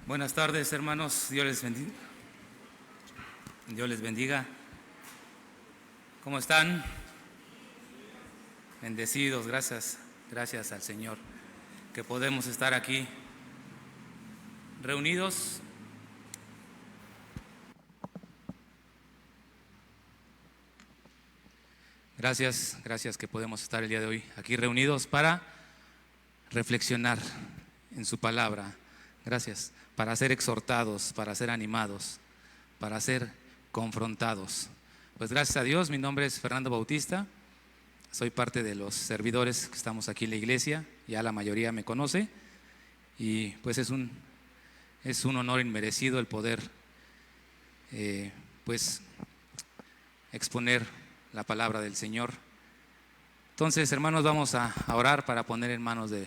Buenas tardes, hermanos. Dios les bendiga. Dios les bendiga. ¿Cómo están? Bendecidos, gracias al Señor que podemos estar aquí reunidos. Gracias que podemos estar el día de hoy aquí reunidos para reflexionar en su palabra. Gracias, para ser exhortados, para ser animados, para ser confrontados. Pues gracias a Dios, mi nombre es Fernando Bautista, soy parte de los servidores que estamos aquí en la iglesia, ya la mayoría me conoce y pues es un honor inmerecido el poder pues exponer la palabra del Señor. Entonces, hermanos, vamos a orar para poner en manos de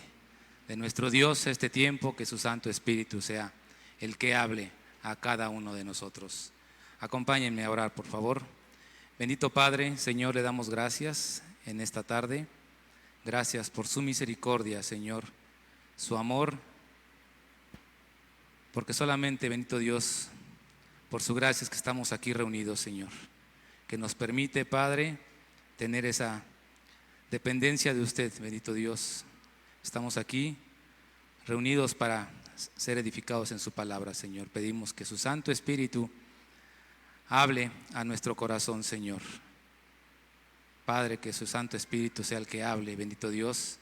nuestro Dios este tiempo, que su Santo Espíritu sea el que hable a cada uno de nosotros. Acompáñenme a orar, por favor. Bendito Padre, Señor, le damos gracias en esta tarde. Gracias por su misericordia, Señor, su amor, porque solamente, bendito Dios, por su gracia es que estamos aquí reunidos, Señor, que nos permite, Padre, tener esa dependencia de usted, bendito Dios. Estamos aquí reunidos para ser edificados en su palabra, Señor. Pedimos que su Santo Espíritu hable a nuestro corazón, Señor. Padre, que su Santo Espíritu sea el que hable, bendito Dios,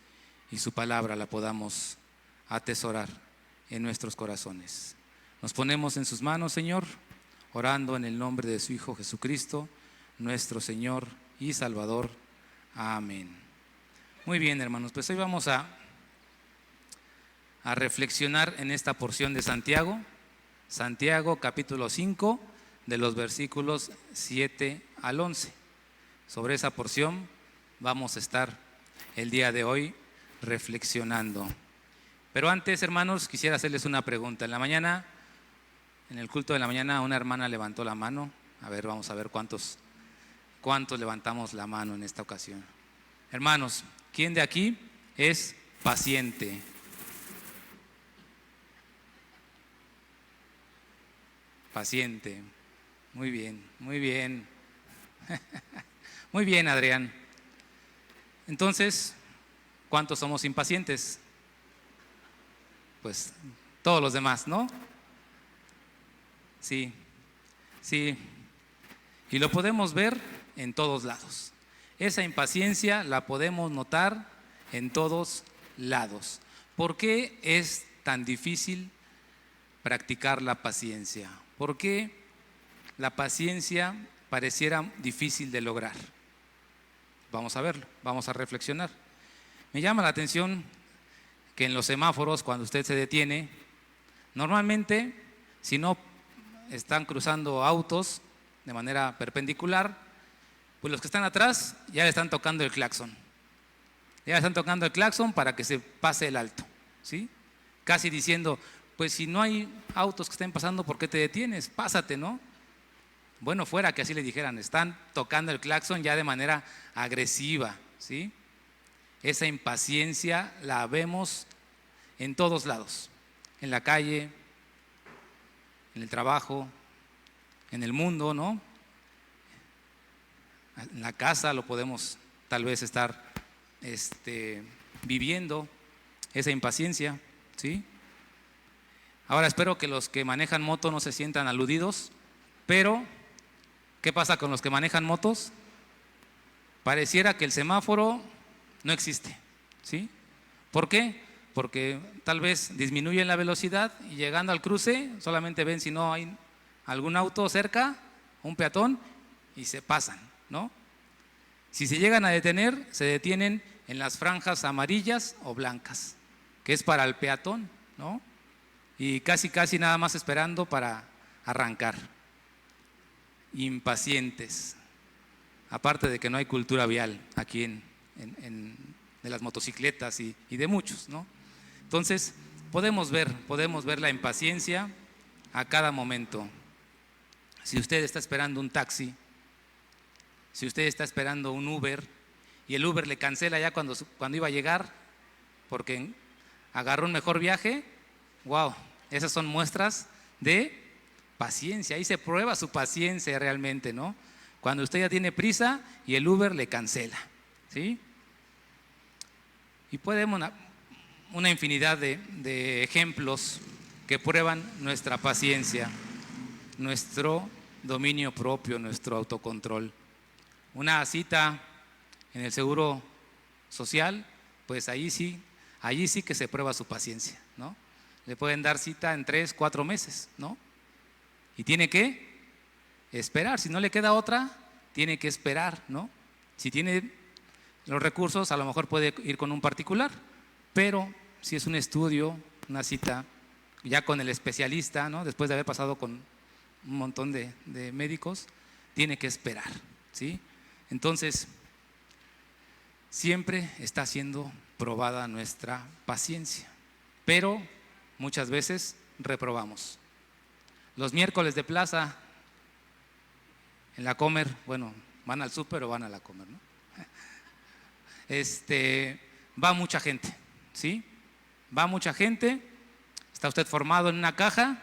y su palabra la podamos atesorar en nuestros corazones. Nos ponemos en sus manos, Señor, orando en el nombre de su Hijo Jesucristo, nuestro Señor y Salvador. Amén. Muy bien, hermanos, pues hoy vamos a reflexionar en esta porción de Santiago capítulo 5, de los versículos 7 al 11. Sobre esa porción vamos a estar el día de hoy reflexionando. Pero antes, hermanos, quisiera hacerles una pregunta. En la mañana, en el culto de la mañana, una hermana levantó la mano. A ver, vamos a ver cuántos levantamos la mano en esta ocasión. Hermanos, ¿quién de aquí es paciente? Paciente. Muy bien, muy bien. Muy bien, Adrián. Entonces, ¿cuántos somos impacientes? Pues todos los demás, ¿no? Sí. Y lo podemos ver en todos lados. Esa impaciencia la podemos notar en todos lados. ¿Por qué es tan difícil practicar la paciencia? ¿Por qué la paciencia pareciera difícil de lograr? Vamos a verlo, vamos a reflexionar. Me llama la atención que en los semáforos, cuando usted se detiene, normalmente, si no están cruzando autos de manera perpendicular, pues los que están atrás ya le están tocando el claxon. Ya le están tocando el claxon para que se pase el alto, ¿sí? Casi diciendo, pues si no hay autos que estén pasando, ¿por qué te detienes? Pásate, ¿no? Bueno, fuera que así le dijeran, están tocando el claxon ya de manera agresiva, ¿sí? Esa impaciencia la vemos en todos lados, en la calle, en el trabajo, en el mundo, ¿no? En la casa lo podemos tal vez estar viviendo esa impaciencia, ¿sí? Ahora espero que los que manejan moto no se sientan aludidos, pero ¿qué pasa con los que manejan motos? Pareciera que el semáforo no existe, ¿sí? ¿Por qué? Porque tal vez disminuyen la velocidad y llegando al cruce solamente ven si no hay algún auto cerca, un peatón, y se pasan, ¿no? Si se llegan a detener, se detienen en las franjas amarillas o blancas, que es para el peatón, ¿no? Y casi nada más esperando para arrancar. Impacientes. Aparte de que no hay cultura vial aquí de las motocicletas y de muchos, ¿no? Entonces, podemos ver la impaciencia a cada momento. Si usted está esperando un taxi, si usted está esperando un Uber y el Uber le cancela ya cuando iba a llegar porque agarró un mejor viaje, wow, Esas son muestras de paciencia. Ahí se prueba su paciencia realmente, ¿no? Cuando usted ya tiene prisa y el Uber le cancela, ¿sí? Y podemos una infinidad de ejemplos que prueban nuestra paciencia, nuestro dominio propio, nuestro autocontrol. Una cita en el Seguro Social, pues allí sí que se prueba su paciencia, ¿no? Le pueden dar cita en 3, 4 meses, ¿no? Y tiene que esperar, si no le queda otra, tiene que esperar, ¿no? Si tiene los recursos, a lo mejor puede ir con un particular, pero si es un estudio, una cita ya con el especialista, ¿no? Después de haber pasado con un montón de médicos, tiene que esperar, ¿sí? Entonces, siempre está siendo probada nuestra paciencia, pero muchas veces reprobamos. Los miércoles de plaza en la Comer, bueno, van al súper o van a la Comer, ¿no? Va mucha gente, ¿sí? Va mucha gente, está usted formado en una caja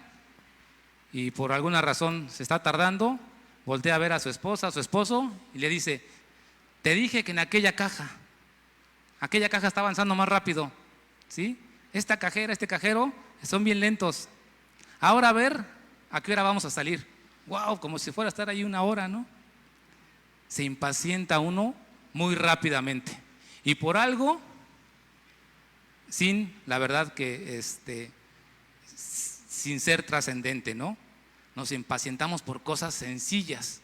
y por alguna razón se está tardando, voltea a ver a su esposa, a su esposo y le dice: te dije que en aquella caja está avanzando más rápido, ¿sí? Esta cajera, este cajero son bien lentos. Ahora a ver a qué hora vamos a salir. Wow, como si fuera a estar ahí una hora, ¿no? Se impacienta uno muy rápidamente y por algo sin, la verdad que sin ser trascendente, ¿no? Nos impacientamos por cosas sencillas.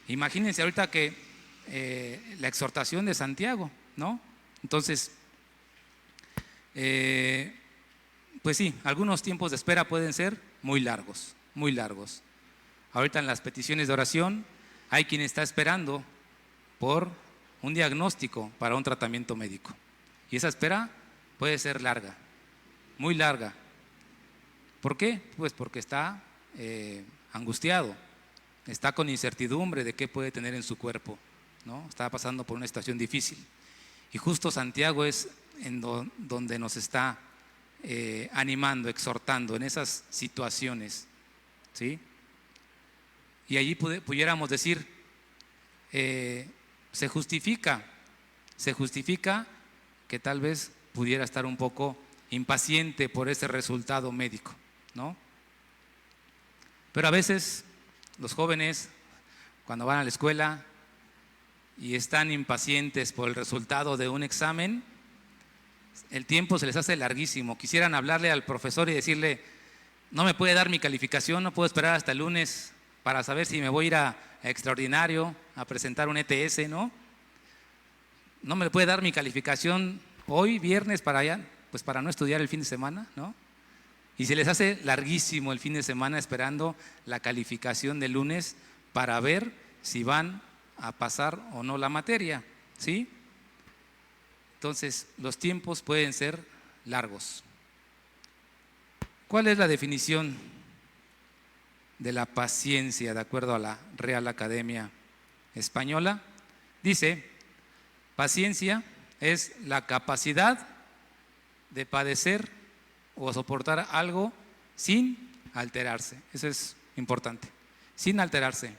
Imagínense ahorita que la exhortación de Santiago, ¿no? Entonces, pues sí, algunos tiempos de espera pueden ser muy largos, muy largos. Ahorita en las peticiones de oración hay quien está esperando por un diagnóstico para un tratamiento médico. Y esa espera puede ser larga, muy larga. ¿Por qué? Pues porque está angustiado, está con incertidumbre de qué puede tener en su cuerpo, ¿no? Está pasando por una situación difícil. Y justo Santiago es en donde nos está animando, exhortando en esas situaciones, ¿sí? Y allí pudiéramos decir, se justifica que tal vez pudiera estar un poco impaciente por ese resultado médico, ¿no? Pero a veces los jóvenes, cuando van a la escuela y están impacientes por el resultado de un examen, el tiempo se les hace larguísimo. Quisieran hablarle al profesor y decirle: no me puede dar mi calificación, no puedo esperar hasta el lunes para saber si me voy a ir a extraordinario, a presentar un ETS, ¿no? No me puede dar mi calificación hoy, viernes, pues para no estudiar el fin de semana, ¿no? Y se les hace larguísimo el fin de semana esperando la calificación del lunes para ver si van a pasar o no la materia, ¿sí? Entonces, los tiempos pueden ser largos. ¿Cuál es la definición de la paciencia de acuerdo a la Real Academia Española? Dice: paciencia es la capacidad de padecer o soportar algo sin alterarse. Eso es importante. Sin alterarse.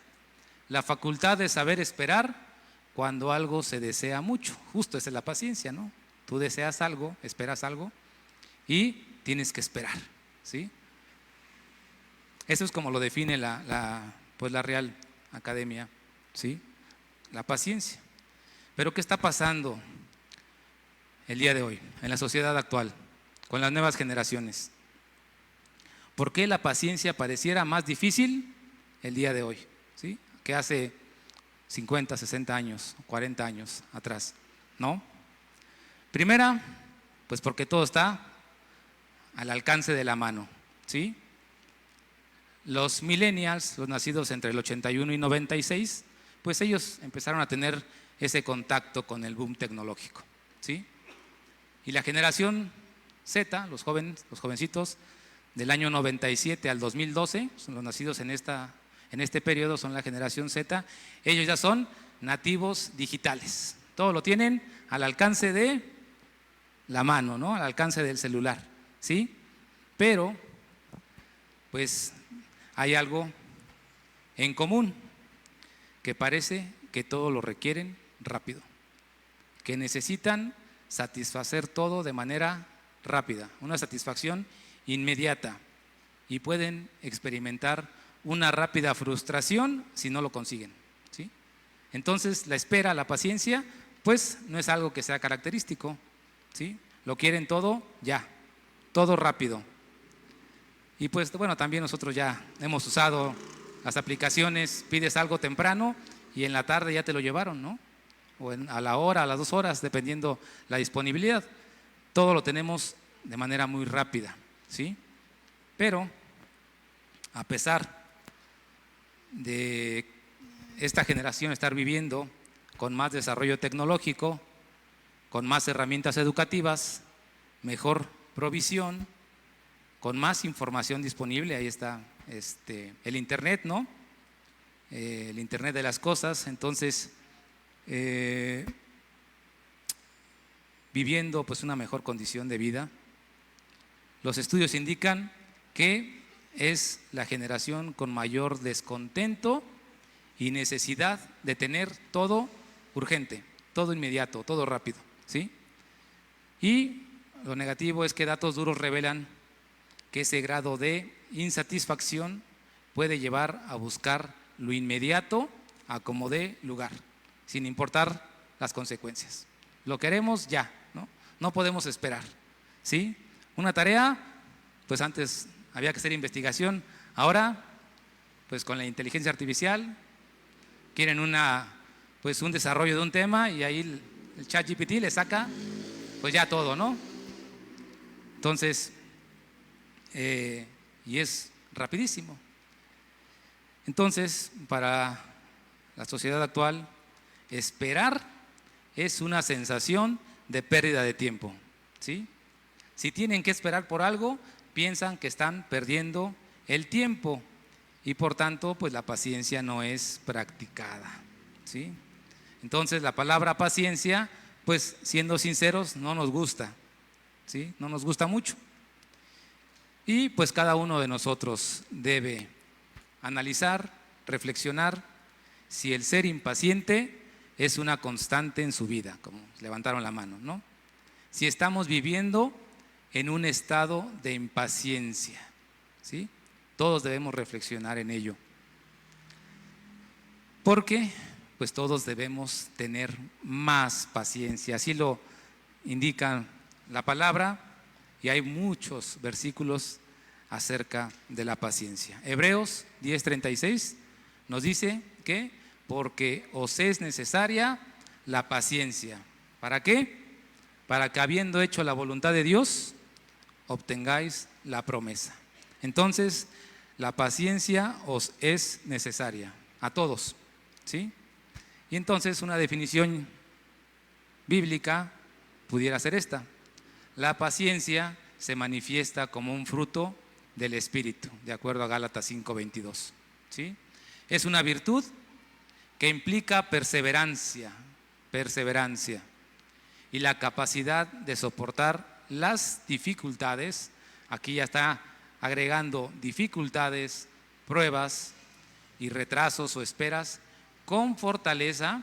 La facultad de saber esperar cuando algo se desea mucho. Justo esa es la paciencia, ¿no? Tú deseas algo, esperas algo y tienes que esperar, ¿sí? Eso es como lo define la Real Academia, ¿sí? La paciencia. Pero ¿qué está pasando el día de hoy en la sociedad actual con las nuevas generaciones? ¿Por qué la paciencia pareciera más difícil el día de hoy, ¿sí? Que hace 50, 60 años, 40 años atrás, ¿no? Primera, pues porque todo está al alcance de la mano, ¿sí? Los millennials, los nacidos entre el 81 y 96, pues ellos empezaron a tener ese contacto con el boom tecnológico, ¿sí? Y la generación Z, los jovencitos del año 97 al 2012, son los nacidos en este periodo, son la generación Z. Ellos ya son nativos digitales, todo lo tienen al alcance de la mano, ¿no? Al alcance del celular, ¿sí? Pero pues hay algo en común, que parece que todo lo requieren rápido, que necesitan satisfacer todo de manera rápida, una satisfacción inmediata, y pueden experimentar una rápida frustración si no lo consiguen, ¿sí? Entonces la espera, la paciencia, pues no es algo que sea característico, ¿sí? Lo quieren todo ya, todo rápido. Y pues bueno, también nosotros ya hemos usado las aplicaciones, pides algo temprano y en la tarde ya te lo llevaron, ¿no? O a la hora, a las 2 horas, dependiendo la disponibilidad. Todo lo tenemos de manera muy rápida, ¿sí? Pero a pesar de esta generación estar viviendo con más desarrollo tecnológico, con más herramientas educativas, mejor provisión, con más información disponible, ahí está el Internet, ¿no? El Internet de las cosas. Entonces, viviendo pues una mejor condición de vida, los estudios indican que es la generación con mayor descontento y necesidad de tener todo urgente, todo inmediato, todo rápido, ¿sí? Y lo negativo es que datos duros revelan que ese grado de insatisfacción puede llevar a buscar lo inmediato a como dé lugar, sin importar las consecuencias. Lo queremos ya, ¿no? No podemos esperar, ¿sí? Una tarea, pues antes había que hacer investigación, ahora, pues con la inteligencia artificial, quieren pues un desarrollo de un tema y ahí el ChatGPT le saca, pues ya todo, ¿no? Entonces, y es rapidísimo. Entonces, para la sociedad actual, esperar es una sensación de pérdida de tiempo, ¿sí? Si tienen que esperar por algo, piensan que están perdiendo el tiempo y por tanto, pues la paciencia no es practicada, ¿sí? Entonces, la palabra paciencia, pues siendo sinceros, no nos gusta, ¿sí? No nos gusta mucho. Y pues cada uno de nosotros debe analizar, reflexionar si el ser impaciente es una constante en su vida, como levantaron la mano, ¿no? Si estamos viviendo en un estado de impaciencia, ¿sí? Todos debemos reflexionar en ello. Porque pues todos debemos tener más paciencia, así lo indica la palabra. Y hay muchos versículos acerca de la paciencia. Hebreos 10:36 nos dice que porque os es necesaria la paciencia. ¿Para qué? Para que habiendo hecho la voluntad de Dios, obtengáis la promesa. Entonces, la paciencia os es necesaria a todos, ¿sí? Y entonces una definición bíblica pudiera ser esta: la paciencia se manifiesta como un fruto del Espíritu, de acuerdo a Gálatas 5:22, ¿sí? Es una virtud que implica perseverancia y la capacidad de soportar las dificultades. Aquí ya está agregando dificultades, pruebas y retrasos o esperas con fortaleza.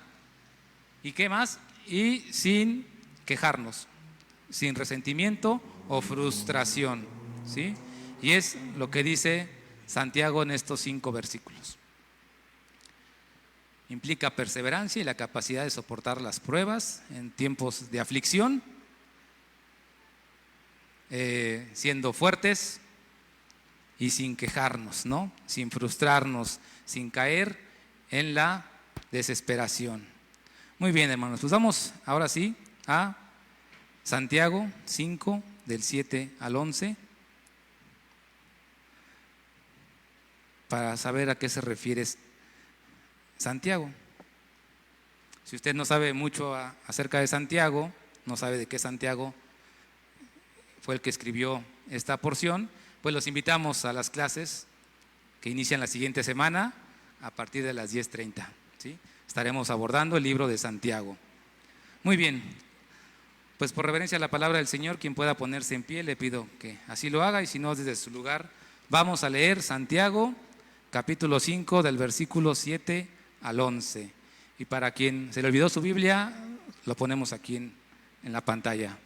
¿Y qué más? Y sin quejarnos, sin resentimiento o frustración, ¿sí? Y es lo que dice Santiago en estos 5 versículos. Implica perseverancia y la capacidad de soportar las pruebas en tiempos de aflicción, siendo fuertes y sin quejarnos, ¿no? Sin frustrarnos, sin caer en la desesperación. Muy bien, hermanos, pues vamos ahora sí a Santiago 5, del 7 al 11, para saber a qué se refiere Santiago. Si usted no sabe mucho acerca de Santiago, no sabe de qué Santiago fue el que escribió esta porción, pues los invitamos a las clases que inician la siguiente semana a partir de las 10:30, ¿sí? Estaremos abordando el libro de Santiago. Muy bien, pues por reverencia a la palabra del Señor, quien pueda ponerse en pie, le pido que así lo haga, y si no, desde su lugar Vamos a leer Santiago, capítulo 5, del versículo 7 al 11. Y para quien se le olvidó su Biblia, lo ponemos aquí en la pantalla.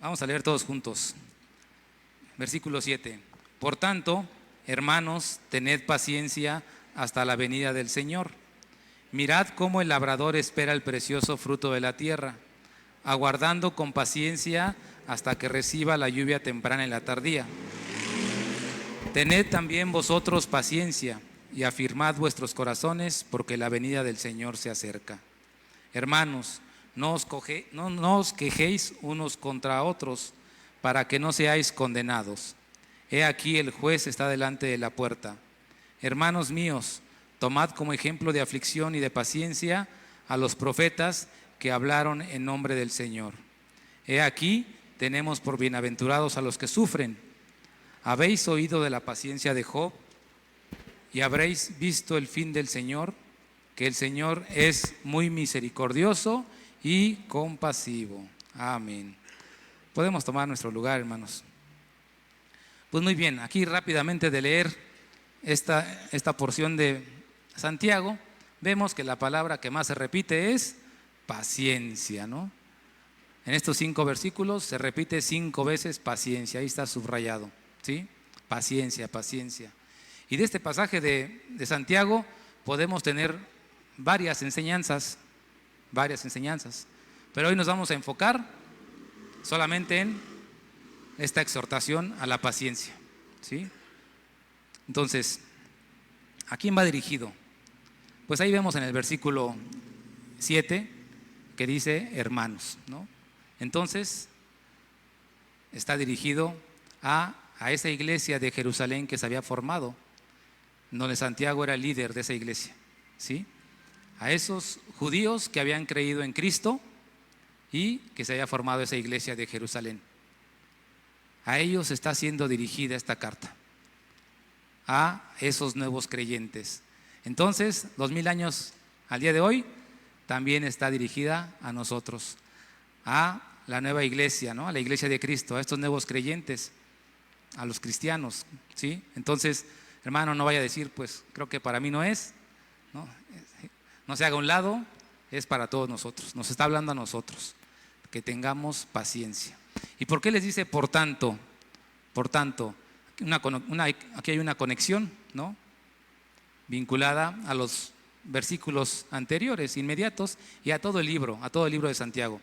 Vamos a leer todos juntos. Versículo 7. Por tanto, hermanos, tened paciencia hasta la venida del Señor. Mirad cómo el labrador espera el precioso fruto de la tierra, aguardando con paciencia hasta que reciba la lluvia temprana y la tardía. Tened también vosotros paciencia y afirmad vuestros corazones, porque la venida del Señor se acerca. Hermanos, no os quejéis unos contra otros, para que no seáis condenados. He aquí el juez está delante de la puerta. Hermanos míos, tomad como ejemplo de aflicción y de paciencia a los profetas que hablaron en nombre del Señor. He aquí tenemos por bienaventurados a los que sufren. ¿Habéis oído de la paciencia de Job y habréis visto el fin del Señor? Que el Señor es muy misericordioso y compasivo. Amén. Podemos tomar nuestro lugar, hermanos. Pues muy bien, aquí rápidamente de leer esta porción de Santiago, vemos que la palabra que más se repite es paciencia, ¿no? En estos 5 versículos se repite 5 veces paciencia, ahí está subrayado, ¿sí? Paciencia, paciencia. Y de este pasaje de Santiago podemos tener varias enseñanzas, pero hoy nos vamos a enfocar solamente en esta exhortación a la paciencia, ¿sí? Entonces, ¿a quién va dirigido? Pues ahí vemos en el versículo 7 que dice hermanos, ¿no? Entonces, está dirigido a esa iglesia de Jerusalén que se había formado, donde Santiago era el líder de esa iglesia, ¿sí? A esos judíos que habían creído en Cristo y que se había formado esa iglesia de Jerusalén. A ellos está siendo dirigida esta carta, a esos nuevos creyentes. Entonces, 2000 años al día de hoy, también está dirigida a nosotros, a la nueva iglesia, ¿no? A la iglesia de Cristo, a estos nuevos creyentes, a los cristianos, ¿sí? Entonces, hermano, no vaya a decir, pues creo que para mí no es, ¿no? No se haga a un lado, es para todos nosotros, nos está hablando a nosotros, que tengamos paciencia. ¿Y por qué les dice por tanto? Por tanto, aquí hay una conexión, ¿no? Vinculada a los versículos anteriores, inmediatos, y a todo el libro de Santiago.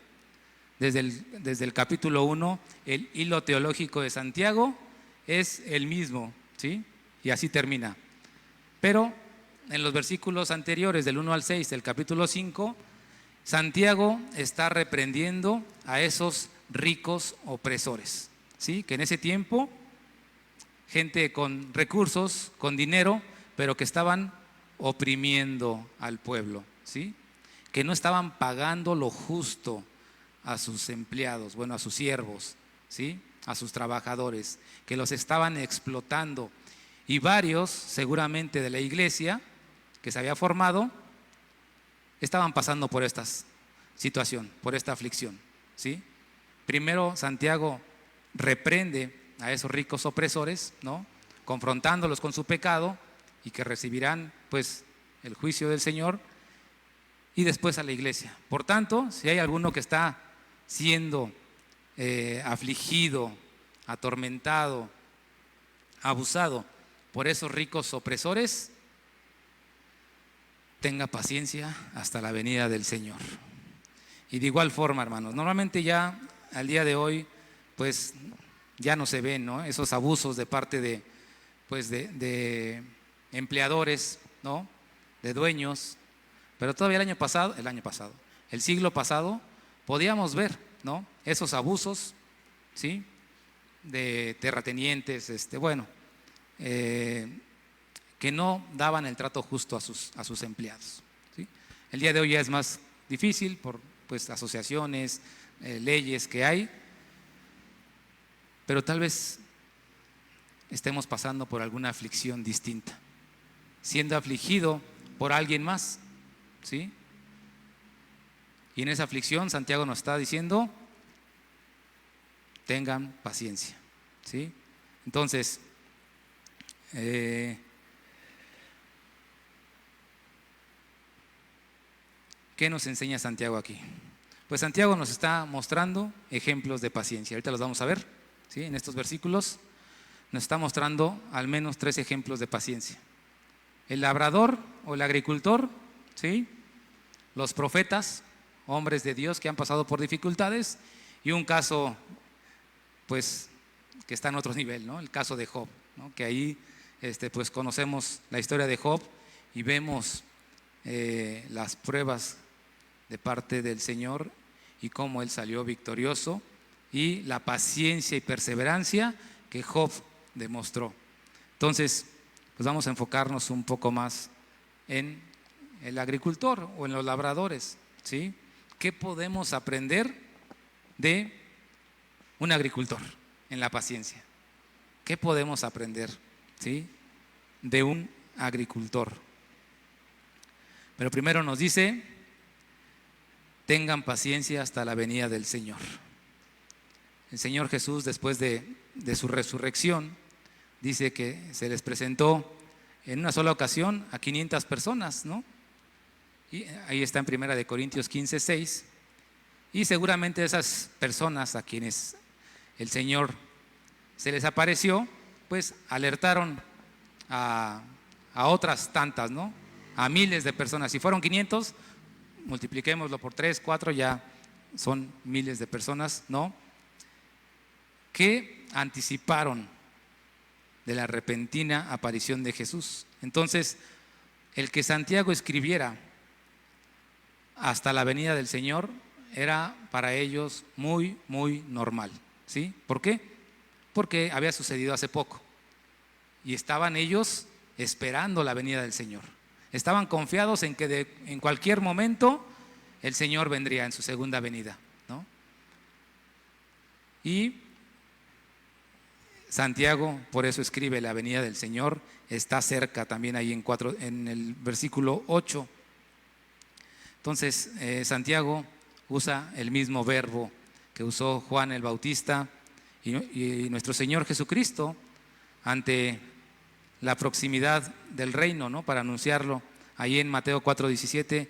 Desde el capítulo 1, el hilo teológico de Santiago es el mismo, ¿sí? Y así termina. Pero en los versículos anteriores, del 1 al 6 del capítulo 5, Santiago está reprendiendo a esos ricos opresores, ¿sí? Que en ese tiempo, gente con recursos, con dinero, pero que estaban oprimiendo al pueblo, ¿sí? Que no estaban pagando lo justo a sus empleados, bueno, a sus siervos, ¿sí? A sus trabajadores, que los estaban explotando. Y varios, seguramente de la iglesia que se había formado, estaban pasando por esta situación, por esta aflicción, ¿sí? Primero Santiago reprende a esos ricos opresores, ¿no? Confrontándolos con su pecado y que recibirán pues el juicio del Señor, y después a la iglesia. Por tanto, si hay alguno que está siendo afligido, atormentado, abusado por esos ricos opresores, tenga paciencia hasta la venida del Señor. Y de igual forma, hermanos, normalmente ya al día de hoy, pues ya no se ven, ¿no? Esos abusos de parte de empleadores, ¿no? De dueños. Pero todavía el siglo pasado, podíamos ver, ¿no? Esos abusos, ¿sí? De terratenientes, que no daban el trato justo a sus empleados, ¿sí? El día de hoy ya es más difícil por pues asociaciones, leyes que hay, pero tal vez estemos pasando por alguna aflicción distinta, siendo afligido por alguien más, ¿sí? Y en esa aflicción Santiago nos está diciendo, tengan paciencia, ¿sí? Entonces, ¿qué nos enseña Santiago aquí? Pues Santiago nos está mostrando ejemplos de paciencia. Ahorita los vamos a ver, ¿sí? En estos versículos nos está mostrando al menos 3 ejemplos de paciencia. El labrador o el agricultor, ¿sí? Los profetas, hombres de Dios que han pasado por dificultades, y un caso, pues, que está en otro nivel, ¿no? El caso de Job, ¿no? Que ahí, pues, conocemos la historia de Job y vemos las pruebas de parte del Señor y cómo él salió victorioso, y la paciencia y perseverancia que Job demostró. Entonces, pues vamos a enfocarnos un poco más en el agricultor o en los labradores, ¿sí? ¿Qué podemos aprender de un agricultor en la paciencia? ¿Qué podemos aprender, ¿sí? de un agricultor? Pero primero nos dice: tengan paciencia hasta la venida del Señor. El Señor Jesús, después de su resurrección, dice que se les presentó en una sola ocasión a 500 personas, ¿no? Y ahí está en 1 Corintios 15:6. Y seguramente esas personas a quienes el Señor se les apareció, pues alertaron a otras tantas, ¿no? A miles de personas. Si fueron 500, multipliquémoslo por 3, 4, ya son miles de personas, ¿no? Que anticiparon de la repentina aparición de Jesús. Entonces, el que Santiago escribiera hasta la venida del Señor era para ellos muy, muy normal, ¿sí? ¿Por qué? Porque había sucedido hace poco y estaban ellos esperando la venida del Señor. Estaban confiados en que en cualquier momento el Señor vendría en su segunda venida, ¿no? Y Santiago por eso escribe: la venida del Señor está cerca, también ahí en el versículo 8. Entonces Santiago usa el mismo verbo que usó Juan el Bautista y nuestro Señor Jesucristo ante la proximidad del reino, ¿no? Para anunciarlo. Ahí en Mateo 4:17,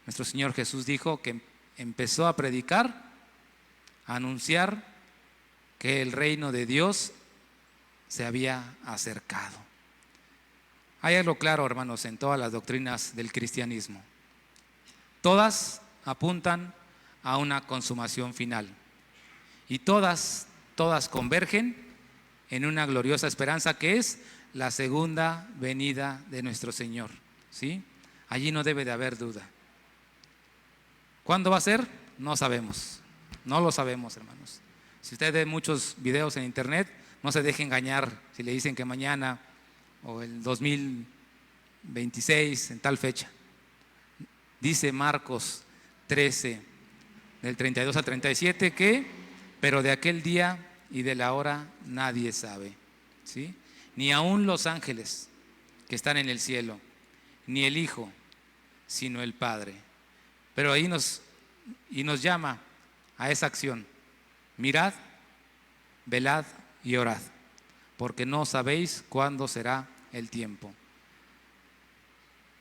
nuestro Señor Jesús dijo que empezó a predicar, a anunciar que el reino de Dios se había acercado. Hay algo claro, hermanos, en todas las doctrinas del cristianismo. Todas apuntan a una consumación final y todas convergen en una gloriosa esperanza que es la segunda venida de nuestro Señor, ¿sí? Allí no debe de haber duda. ¿Cuándo va a ser? No sabemos, no lo sabemos, hermanos. Si usted ve muchos videos en internet, no se deje engañar si le dicen que mañana o el 2026 en tal fecha. Dice Marcos 13, del 32 al 37, que pero de aquel día y de la hora nadie sabe, ¿sí? Ni aun los ángeles que están en el cielo, ni el Hijo, sino el Padre. Pero ahí nos llama a esa acción: mirad, velad y orad, porque no sabéis cuándo será el tiempo.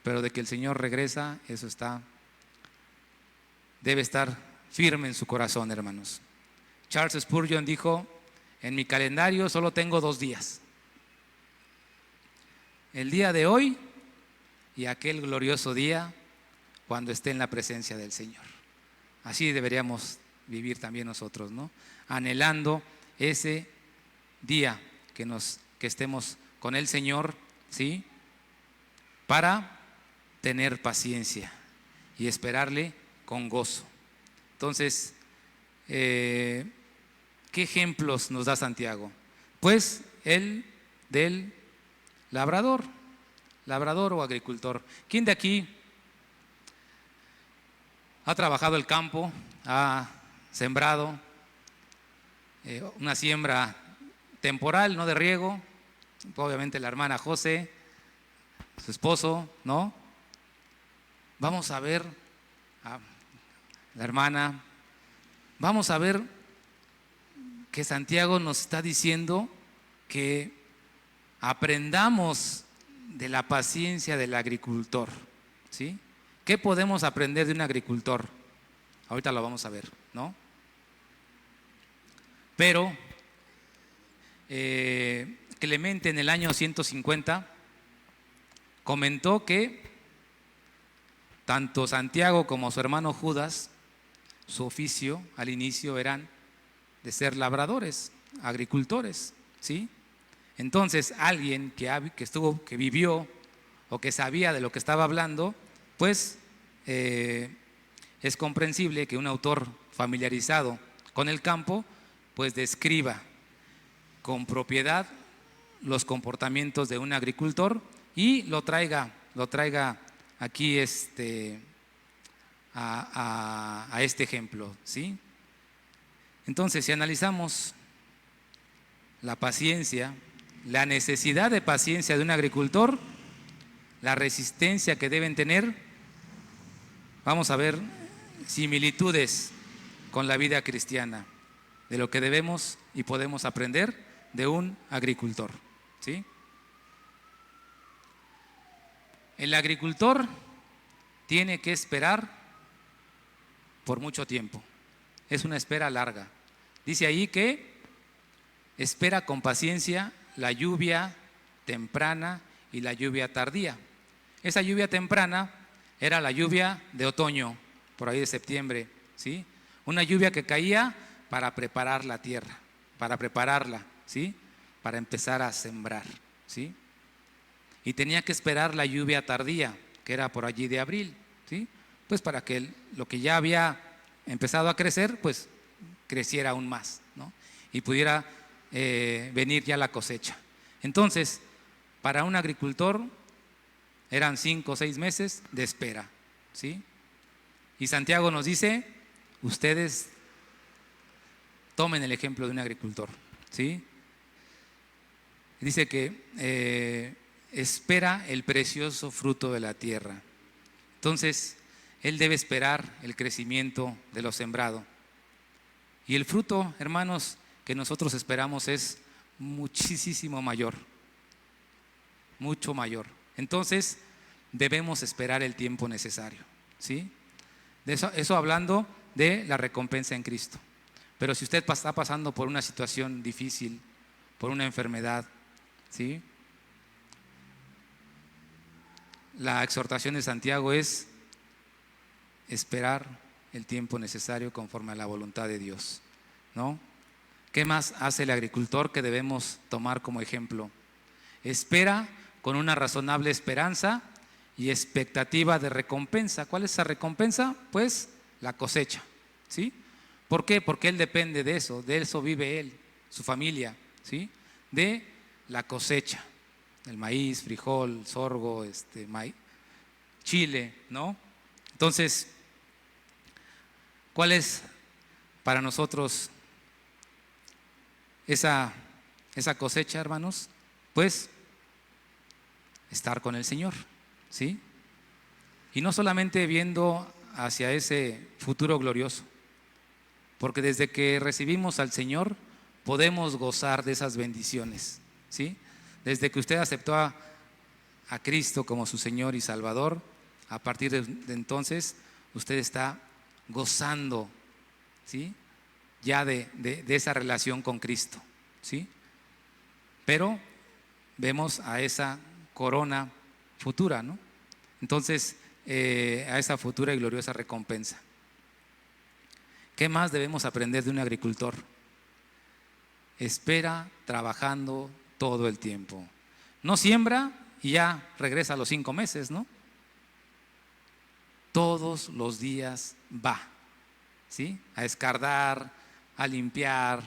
Pero de que el Señor regresa, eso debe estar firme en su corazón, hermanos. Charles Spurgeon dijo: en mi calendario solo tengo 2 días, el día de hoy y aquel glorioso día cuando esté en la presencia del Señor. Así deberíamos vivir también nosotros, ¿no? Anhelando ese día que estemos con el Señor, ¿sí? Para tener paciencia y esperarle con gozo. Entonces, ¿qué ejemplos nos da Santiago? Pues el del labrador o agricultor. ¿Quién de aquí ha trabajado el campo, ha sembrado una siembra temporal, no de riego? Obviamente la hermana José, su esposo, ¿no? Vamos a ver a la hermana, vamos a ver que Santiago nos está diciendo que aprendamos de la paciencia del agricultor, ¿sí? ¿Qué podemos aprender de un agricultor? Ahorita lo vamos a ver, ¿no? Pero Clemente en el año 150 comentó que tanto Santiago como su hermano Judas, su oficio al inicio eran de ser labradores, agricultores, ¿sí? Entonces alguien que vivió o que sabía de lo que estaba hablando, pues es comprensible que un autor familiarizado con el campo, pues describa con propiedad los comportamientos de un agricultor y lo traiga aquí a este ejemplo, ¿sí? Entonces, si analizamos la paciencia, la necesidad de paciencia de un agricultor, la resistencia que deben tener, vamos a ver similitudes con la vida cristiana, de lo que debemos y podemos aprender de un agricultor, ¿sí? El agricultor tiene que esperar por mucho tiempo, es una espera larga. Dice ahí que espera con paciencia la lluvia temprana y la lluvia tardía. Esa lluvia temprana era la lluvia de otoño, por ahí de septiembre, ¿sí? Una lluvia que caía para preparar la tierra, para prepararla, ¿sí? Para empezar a sembrar, ¿sí? Y tenía que esperar la lluvia tardía, que era por allí de abril, ¿sí? Pues para que lo que ya había empezado a crecer, pues creciera aún más, ¿no? Y pudiera venir ya la cosecha. Entonces, para un agricultor eran 5 o 6 meses de espera, ¿sí? Y Santiago nos dice, ustedes tomen el ejemplo de un agricultor, ¿sí? Dice que espera el precioso fruto de la tierra. Entonces, él debe esperar el crecimiento de lo sembrado. Y el fruto, hermanos, que nosotros esperamos es muchísimo mayor, mucho mayor. Entonces, debemos esperar el tiempo necesario, ¿sí? Eso hablando de la recompensa en Cristo. Pero si usted está pasando por una situación difícil, por una enfermedad, ¿sí? La exhortación de Santiago es esperar el tiempo necesario conforme a la voluntad de Dios, ¿no? ¿Qué más hace el agricultor que debemos tomar como ejemplo? Espera con una razonable esperanza y expectativa de recompensa. ¿Cuál es esa recompensa? Pues la cosecha, ¿sí? ¿Por qué? Porque él depende de eso vive él, su familia, ¿sí? De la cosecha, el maíz, frijol, sorgo, chile, ¿no? Entonces, ¿cuál es para nosotros esa cosecha, hermanos? Pues estar con el Señor, ¿sí? Y no solamente viendo hacia ese futuro glorioso, porque desde que recibimos al Señor podemos gozar de esas bendiciones, ¿sí? Desde que usted aceptó a Cristo como su Señor y Salvador, a partir de entonces usted está gozando, ¿sí? Ya de esa relación con Cristo, ¿sí? Pero vemos a esa corona futura, ¿no? Entonces, a esa futura y gloriosa recompensa. ¿Qué más debemos aprender de un agricultor? Espera trabajando todo el tiempo. No siembra y ya regresa a los 5 meses, ¿no? Todos los días va, ¿sí? A escardar, a limpiar,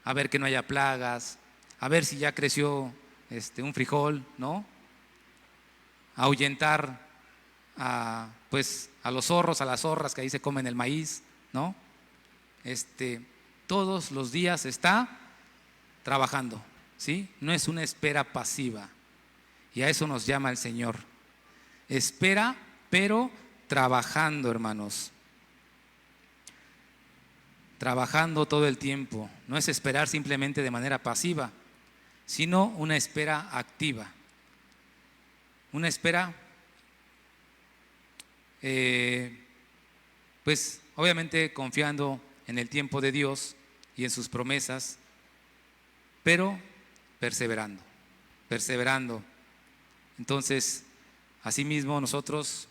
a ver que no haya plagas, a ver si ya creció un frijol, ¿no? A ahuyentar a los zorros, a las zorras que ahí se comen el maíz, ¿no? Todos los días está trabajando, ¿sí? No es una espera pasiva. Y a eso nos llama el Señor. Espera, pero trabajando, hermanos. Trabajando todo el tiempo. No es esperar simplemente de manera pasiva, sino una espera activa. Una espera, pues obviamente confiando en el tiempo de Dios y en sus promesas, pero perseverando. Entonces, asimismo nosotros,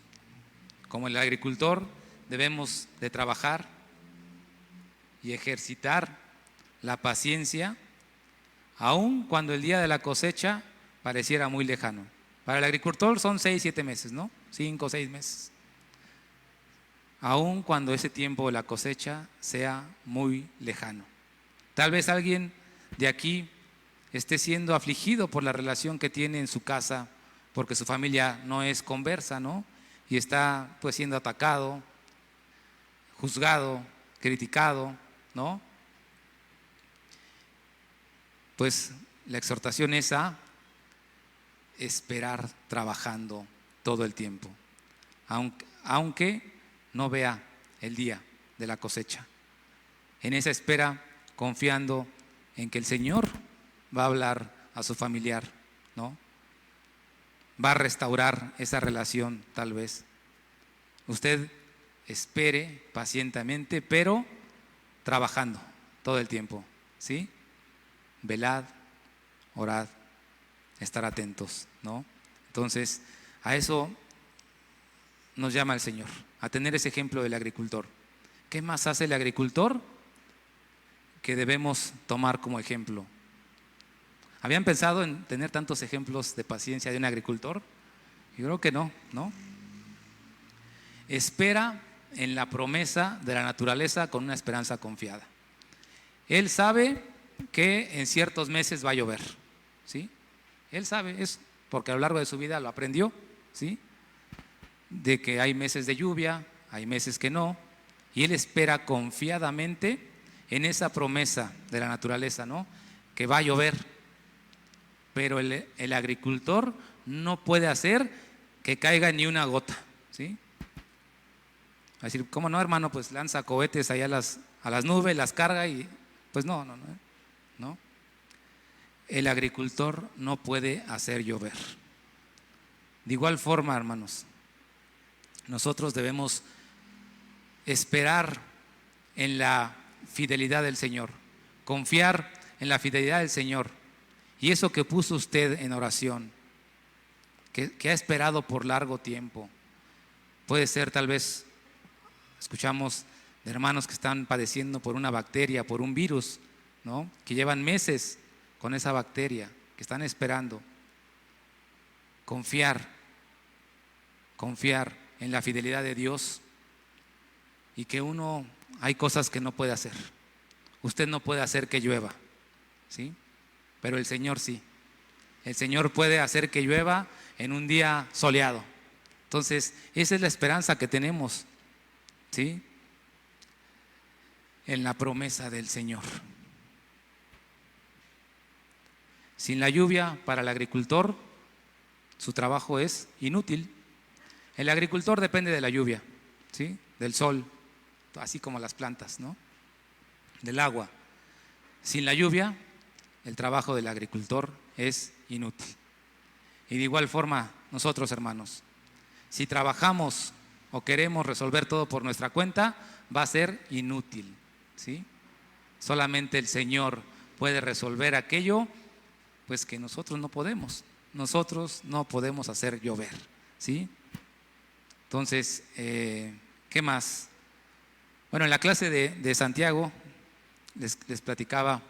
como el agricultor, debemos de trabajar y ejercitar la paciencia, aun cuando el día de la cosecha pareciera muy lejano. Para el agricultor son 6, 7 meses, ¿no? 5, 6 meses. Aun cuando ese tiempo de la cosecha sea muy lejano. Tal vez alguien de aquí esté siendo afligido por la relación que tiene en su casa, porque su familia no es conversa, ¿no? Y está pues siendo atacado, juzgado, criticado, ¿no? Pues la exhortación es a esperar trabajando todo el tiempo, aunque no vea el día de la cosecha. En esa espera, confiando en que el Señor va a hablar a su familiar, ¿no? Va a restaurar esa relación, tal vez. Usted espere pacientemente, pero trabajando todo el tiempo, ¿sí? Velad, orad, estar atentos, ¿no? Entonces, a eso nos llama el Señor, a tener ese ejemplo del agricultor. ¿Qué más hace el agricultor que debemos tomar como ejemplo? ¿Habían pensado en tener tantos ejemplos de paciencia de un agricultor? Yo creo que no, ¿no? Espera en la promesa de la naturaleza con una esperanza confiada. Él sabe que en ciertos meses va a llover, ¿sí? Él sabe eso, porque a lo largo de su vida lo aprendió, ¿sí? De que hay meses de lluvia, hay meses que no, y él espera confiadamente en esa promesa de la naturaleza, ¿no? Que va a llover, pero el agricultor no puede hacer que caiga ni una gota, ¿sí? A decir, ¿cómo no, hermano? Pues lanza cohetes allá a las nubes, las carga y pues no. El agricultor no puede hacer llover. De igual forma, hermanos, nosotros debemos esperar en la fidelidad del Señor, confiar en la fidelidad del Señor. Y eso que puso usted en oración, que ha esperado por largo tiempo, puede ser tal vez, escuchamos de hermanos que están padeciendo por una bacteria, por un virus, ¿no? Que llevan meses con esa bacteria, que están esperando. Confiar en la fidelidad de Dios, y que hay cosas que no puede hacer. Usted no puede hacer que llueva, ¿sí? Pero el Señor sí. El Señor puede hacer que llueva en un día soleado. Entonces, esa es la esperanza que tenemos, ¿sí? En la promesa del Señor. Sin la lluvia, para el agricultor, su trabajo es inútil. El agricultor depende de la lluvia, ¿sí? Del sol, así como las plantas, ¿no? Del agua. Sin la lluvia, el trabajo del agricultor es inútil. Y de igual forma, nosotros, hermanos, si trabajamos o queremos resolver todo por nuestra cuenta, va a ser inútil, ¿sí? Solamente el Señor puede resolver aquello pues que nosotros no podemos. Nosotros no podemos hacer llover, ¿sí? Entonces, ¿qué más? Bueno, en la clase de Santiago les platicaba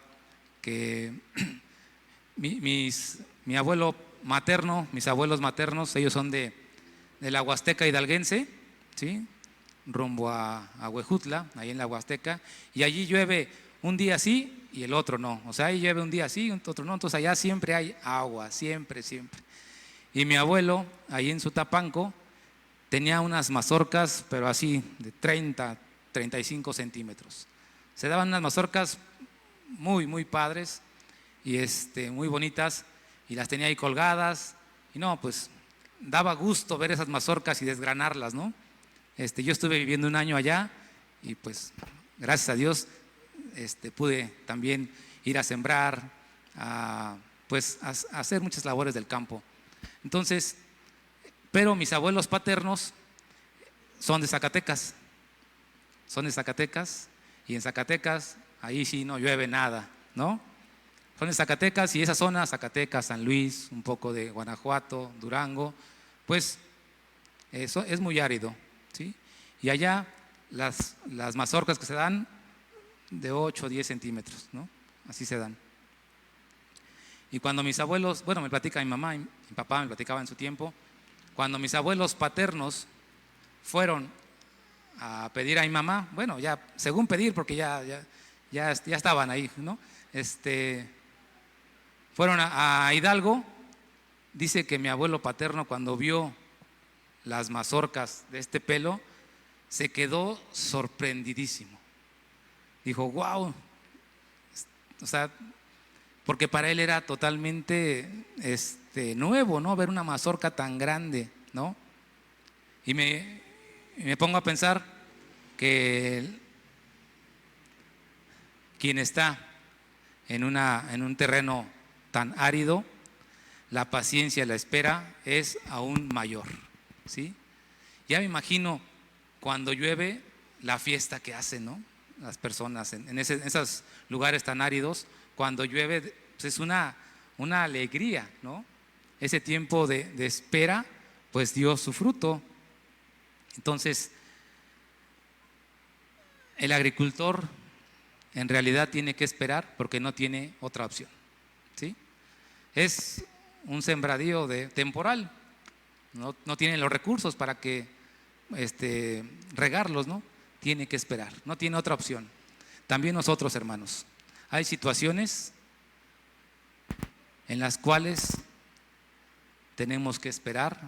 que mi abuelo materno, mis abuelos maternos, ellos son de la Huasteca hidalguense, ¿sí? Rumbo a Huejutla, ahí en la Huasteca, y allí llueve un día sí y el otro no. O sea, ahí llueve un día sí y otro no. Entonces allá siempre hay agua, siempre. Y mi abuelo, ahí en Sutapanco, tenía unas mazorcas, pero así de 30, 35 centímetros. Se daban unas mazorcas muy, muy padres y muy bonitas, y las tenía ahí colgadas. Y no, pues daba gusto ver esas mazorcas y desgranarlas, ¿no? Yo estuve viviendo un año allá y pues gracias a Dios pude también ir a sembrar, a pues a hacer muchas labores del campo. Entonces, pero mis abuelos paternos son de Zacatecas, y en Zacatecas ahí sí no llueve nada, ¿no? Son de Zacatecas y esa zona, Zacatecas, San Luis, un poco de Guanajuato, Durango, pues eso es muy árido, ¿sí? Y allá las mazorcas que se dan de 8 o 10 centímetros, ¿no? Así se dan. Y cuando mis abuelos, bueno, me platica mi mamá y mi papá me platicaba en su tiempo, cuando mis abuelos paternos fueron a pedir a mi mamá, bueno, ya según pedir, porque ya estaban ahí, ¿no? Fueron a Hidalgo. Dice que mi abuelo paterno, cuando vio las mazorcas de este pelo, se quedó sorprendidísimo. Dijo, wow, o sea, porque para él era totalmente nuevo, ¿no? Ver una mazorca tan grande, ¿no? Y me pongo a pensar que quien está en un terreno tan árido, la paciencia, la espera es aún mayor, ¿sí? Ya me imagino cuando llueve la fiesta que hacen, ¿no? Las personas en esos lugares tan áridos, cuando llueve, pues es una alegría, ¿no? Ese tiempo de espera, pues dio su fruto. Entonces, el agricultor en realidad tiene que esperar porque no tiene otra opción, ¿sí? Es un sembradío temporal, no tiene los recursos para que regarlos, ¿no? Tiene que esperar, no tiene otra opción. También nosotros, hermanos, hay situaciones en las cuales tenemos que esperar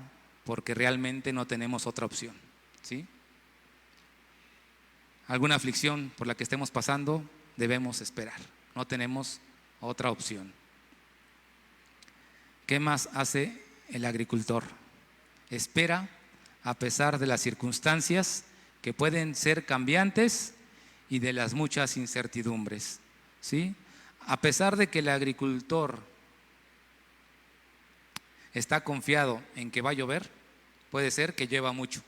porque realmente no tenemos otra opción, ¿sí? Alguna aflicción por la que estemos pasando, debemos esperar, no tenemos otra opción. ¿Qué más hace el agricultor? Espera a pesar de las circunstancias que pueden ser cambiantes y de las muchas incertidumbres, ¿sí? A pesar de que el agricultor está confiado en que va a llover, puede ser que llueva mucho.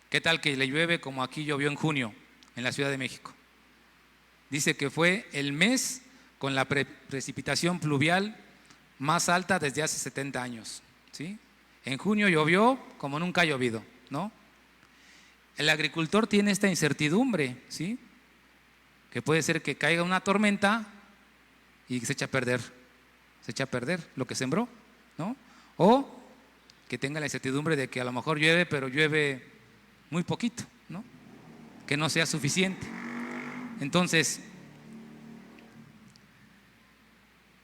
¿Qué tal que le llueve como aquí llovió en junio en la Ciudad de México? Dice que fue el mes con la precipitación pluvial más alta desde hace 70 años, ¿sí? En junio llovió como nunca ha llovido, ¿no? El agricultor tiene esta incertidumbre, ¿sí? Que puede ser que caiga una tormenta y se echa a perder lo que sembró, ¿no? O que tenga la incertidumbre de que a lo mejor llueve, pero llueve muy poquito, ¿no? Que no sea suficiente. Entonces,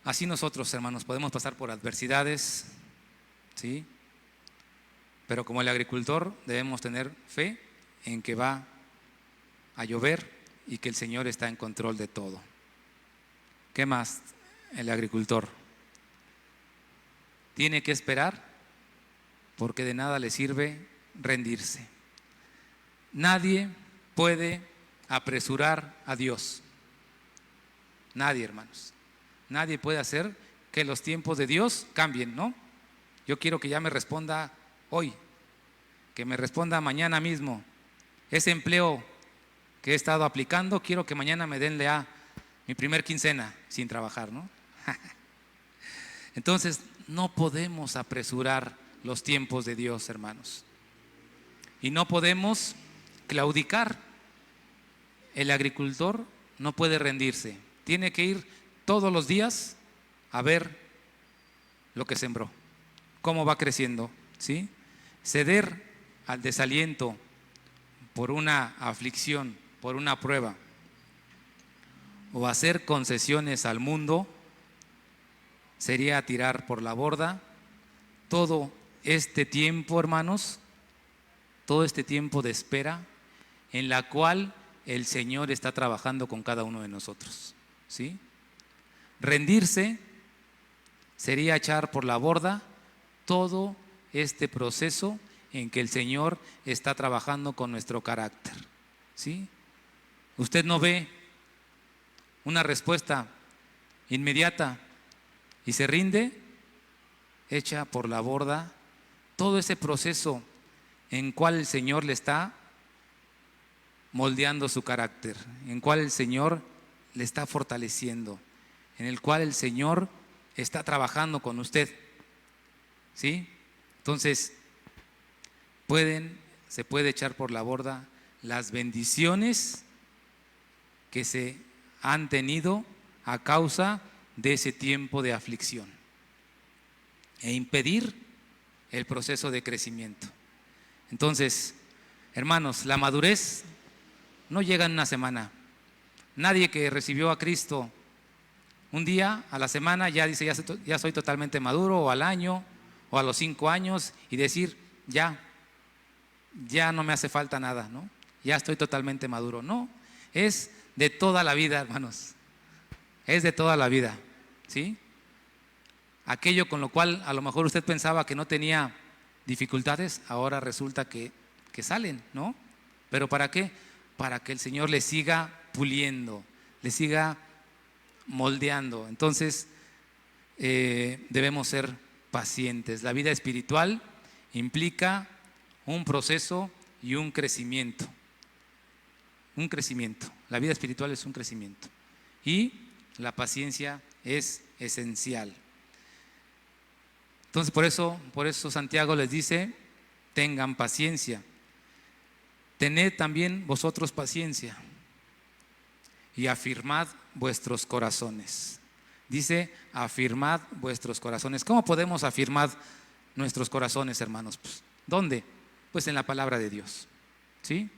así nosotros, hermanos, podemos pasar por adversidades, ¿sí? Pero como el agricultor debemos tener fe en que va a llover y que el Señor está en control de todo. ¿Qué más? El agricultor tiene que esperar porque de nada le sirve rendirse. Nadie puede apresurar a Dios. Nadie, hermanos. Nadie puede hacer que los tiempos de Dios cambien, ¿no? Yo quiero que ya me responda hoy, que me responda mañana mismo. Ese empleo que he estado aplicando, quiero que mañana me den mi primer quincena sin trabajar, ¿no? Entonces, no podemos apresurar los tiempos de Dios, hermanos. Y no podemos claudicar. El agricultor no puede rendirse. Tiene que ir todos los días a ver lo que sembró, cómo va creciendo, ¿sí? Ceder al desaliento por una aflicción, por una prueba, o hacer concesiones al mundo, sería tirar por la borda todo este tiempo, hermanos, todo este tiempo de espera en la cual el Señor está trabajando con cada uno de nosotros, ¿sí? Rendirse sería echar por la borda todo este proceso en que el Señor está trabajando con nuestro carácter, ¿sí? Usted no ve una respuesta inmediata y se rinde, echa por la borda todo ese proceso en cual el Señor le está moldeando su carácter, en cual el Señor le está fortaleciendo, en el cual el Señor está trabajando con usted. ¿Sí? Entonces, se puede echar por la borda las bendiciones que se han tenido a causa de ese tiempo de aflicción e impedir el proceso de crecimiento. Entonces, hermanos, la madurez no llega en una semana. Nadie que recibió a Cristo un día, a la semana, ya dice, ya soy totalmente maduro, o al año, o a los 5 años, y decir, ya no me hace falta nada, ¿no? Ya estoy totalmente maduro. No, es de toda la vida, hermanos. Es de toda la vida, ¿sí? Aquello con lo cual a lo mejor usted pensaba que no tenía dificultades, ahora resulta que salen, ¿no? ¿Pero para qué? Para que el Señor le siga puliendo, le siga moldeando. Entonces, debemos ser pacientes. La vida espiritual implica un proceso y un crecimiento. Un crecimiento. La vida espiritual es un crecimiento. Y la paciencia es esencial. Entonces, por eso Santiago les dice, tengan paciencia. Tened también vosotros paciencia y afirmad vuestros corazones. Dice, afirmad vuestros corazones. ¿Cómo podemos afirmar nuestros corazones, hermanos? Pues, ¿dónde? Pues en la palabra de Dios, ¿sí?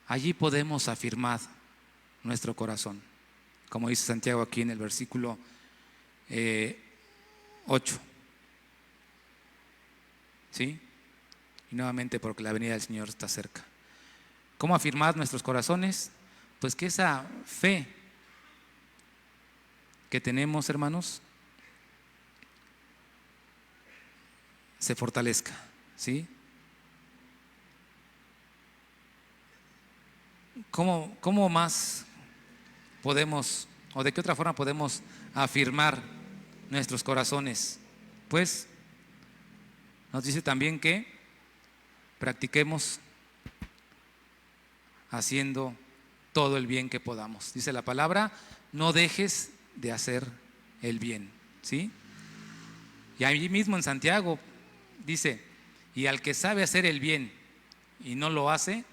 Allí podemos afirmar nuestro corazón, como dice Santiago aquí en el versículo 8, ¿sí? Y nuevamente, porque la venida del Señor está cerca. ¿Cómo afirmar nuestros corazones? Pues que esa fe que tenemos, hermanos, se fortalezca, ¿sí? ¿Cómo más podemos, o de qué otra forma podemos afirmar nuestros corazones? Pues nos dice también que practiquemos haciendo todo el bien que podamos. Dice la palabra, no dejes de hacer el bien, ¿sí? Y ahí mismo en Santiago dice, y al que sabe hacer el bien y no lo hace,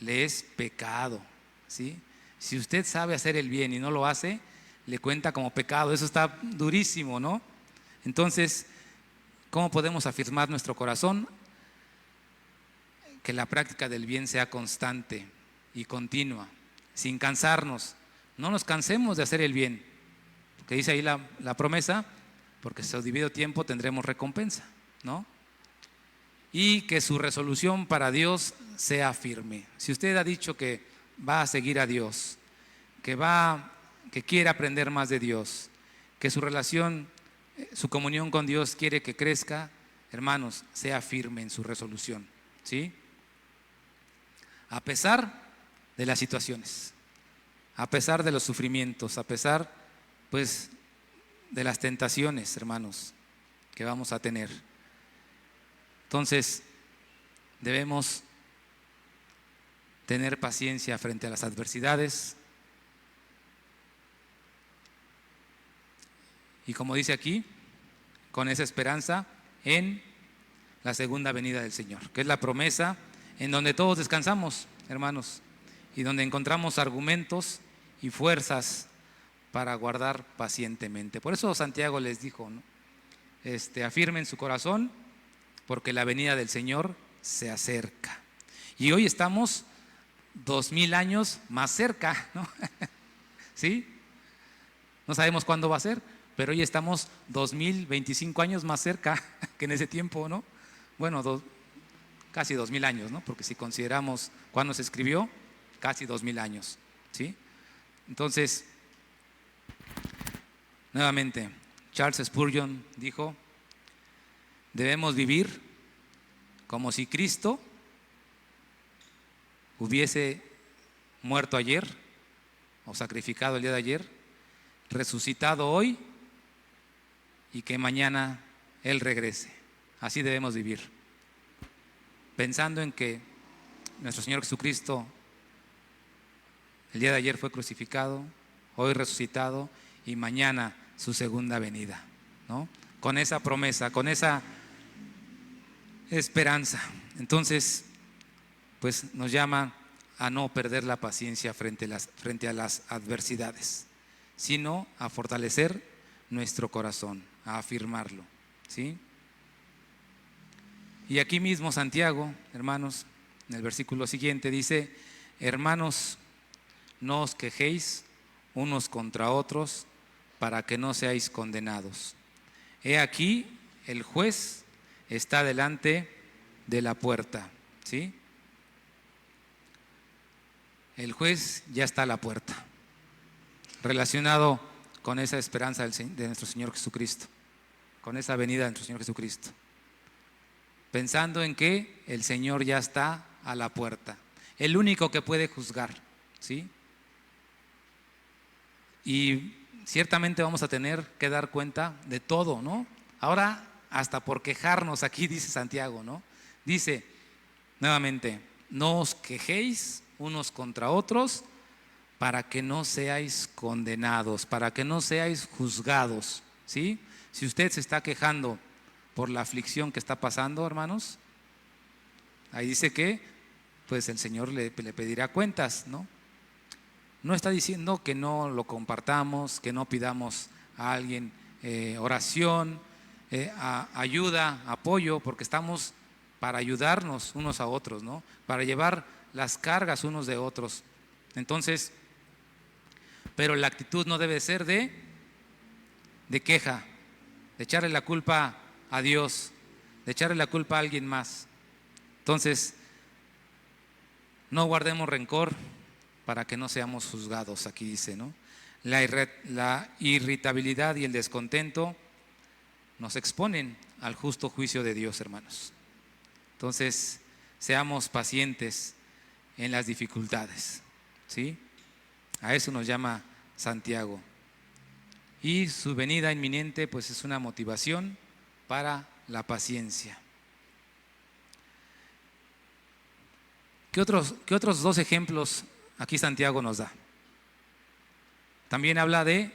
le es pecado, ¿sí? Si usted sabe hacer el bien y no lo hace, le cuenta como pecado. Eso está durísimo, ¿no? Entonces, ¿cómo podemos afirmar nuestro corazón? Que la práctica del bien sea constante y continua, sin cansarnos. No nos cansemos de hacer el bien, porque dice ahí la promesa, porque si debido tiempo tendremos recompensa, ¿no? Y que su resolución para Dios sea firme. Si usted ha dicho que va a seguir a Dios, que quiere aprender más de Dios, que su relación, su comunión con Dios quiere que crezca, hermanos, sea firme en su resolución, ¿sí? A pesar de las situaciones, a pesar de los sufrimientos, a pesar, pues, de las tentaciones, hermanos, que vamos a tener. Entonces, debemos tener paciencia frente a las adversidades. Y como dice aquí, con esa esperanza en la segunda venida del Señor, que es la promesa en donde todos descansamos, hermanos, y donde encontramos argumentos y fuerzas para guardar pacientemente. Por eso Santiago les dijo, ¿no? Afirmen su corazón, porque la venida del Señor se acerca. Y hoy estamos 2000 años más cerca, ¿no? ¿Sí? No sabemos cuándo va a ser, pero hoy estamos 2025 años más cerca que en ese tiempo, ¿no? Bueno, casi 2000 años, ¿no? Porque si consideramos cuándo se escribió, casi 2000 años, ¿sí? Entonces, nuevamente, Charles Spurgeon dijo, debemos vivir como si Cristo hubiese muerto ayer o sacrificado el día de ayer, resucitado hoy y que mañana Él regrese. Así debemos vivir, pensando en que nuestro Señor Jesucristo el día de ayer fue crucificado, hoy resucitado y mañana su segunda venida, ¿no? Con esa promesa, con esa esperanza. Entonces, pues nos llama a no perder la paciencia frente a las adversidades, sino a fortalecer nuestro corazón, a afirmarlo, ¿sí? Y aquí mismo Santiago, hermanos, en el versículo siguiente dice: hermanos, no os quejéis unos contra otros para que no seáis condenados. He aquí, el juez está delante de la puerta, ¿sí? El juez ya está a la puerta, relacionado con esa esperanza de nuestro Señor Jesucristo, con esa venida de nuestro Señor Jesucristo, pensando en que el Señor ya está a la puerta, el único que puede juzgar, ¿sí? Y ciertamente vamos a tener que dar cuenta de todo, ¿no? Ahora, hasta por quejarnos, aquí dice Santiago, ¿no? Dice nuevamente: no os quejéis unos contra otros para que no seáis condenados, para que no seáis juzgados, ¿sí? Si usted se está quejando por la aflicción que está pasando, hermanos, ahí dice que pues el Señor le pedirá cuentas, ¿no? No está diciendo que no lo compartamos, que no pidamos a alguien oración, ayuda, apoyo, porque estamos para ayudarnos unos a otros, ¿no? Para llevar las cargas unos de otros. Entonces, pero la actitud no debe ser de queja, de echarle la culpa a Dios, de echarle la culpa a alguien más. Entonces, no guardemos rencor para que no seamos juzgados, aquí dice, ¿no? La irritabilidad y el descontento nos exponen al justo juicio de Dios, hermanos. Entonces, seamos pacientes en las dificultades, ¿sí? A eso nos llama Santiago. Y su venida inminente, pues, es una motivación para la paciencia. ¿Qué otros dos ejemplos aquí Santiago nos da? También habla de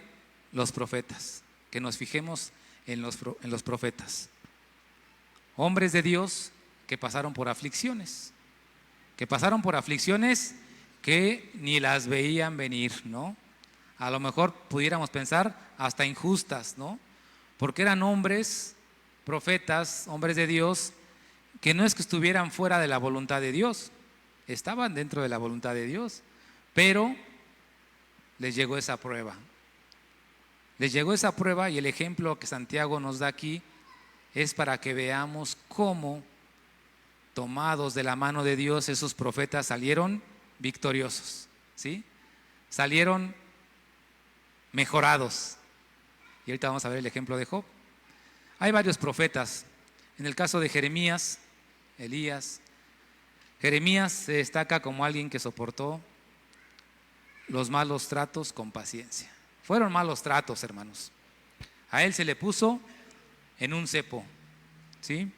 los profetas, que nos fijemos en los profetas, hombres de Dios que pasaron por aflicciones, que ni las veían venir, ¿no? A lo mejor pudiéramos pensar hasta injustas, ¿no? Porque eran hombres, profetas, hombres de Dios, que no es que estuvieran fuera de la voluntad de Dios, estaban dentro de la voluntad de Dios, pero les llegó esa prueba. Les llegó esa prueba y el ejemplo que Santiago nos da aquí es para que veamos cómo, tomados de la mano de Dios, esos profetas salieron victoriosos, ¿sí? Salieron mejorados. Y ahorita vamos a ver el ejemplo de Job. Hay varios profetas. En el caso de Jeremías, Elías, Jeremías se destaca como alguien que soportó los malos tratos con paciencia. Fueron malos tratos, hermanos. A él se le puso en un cepo, ¿sí?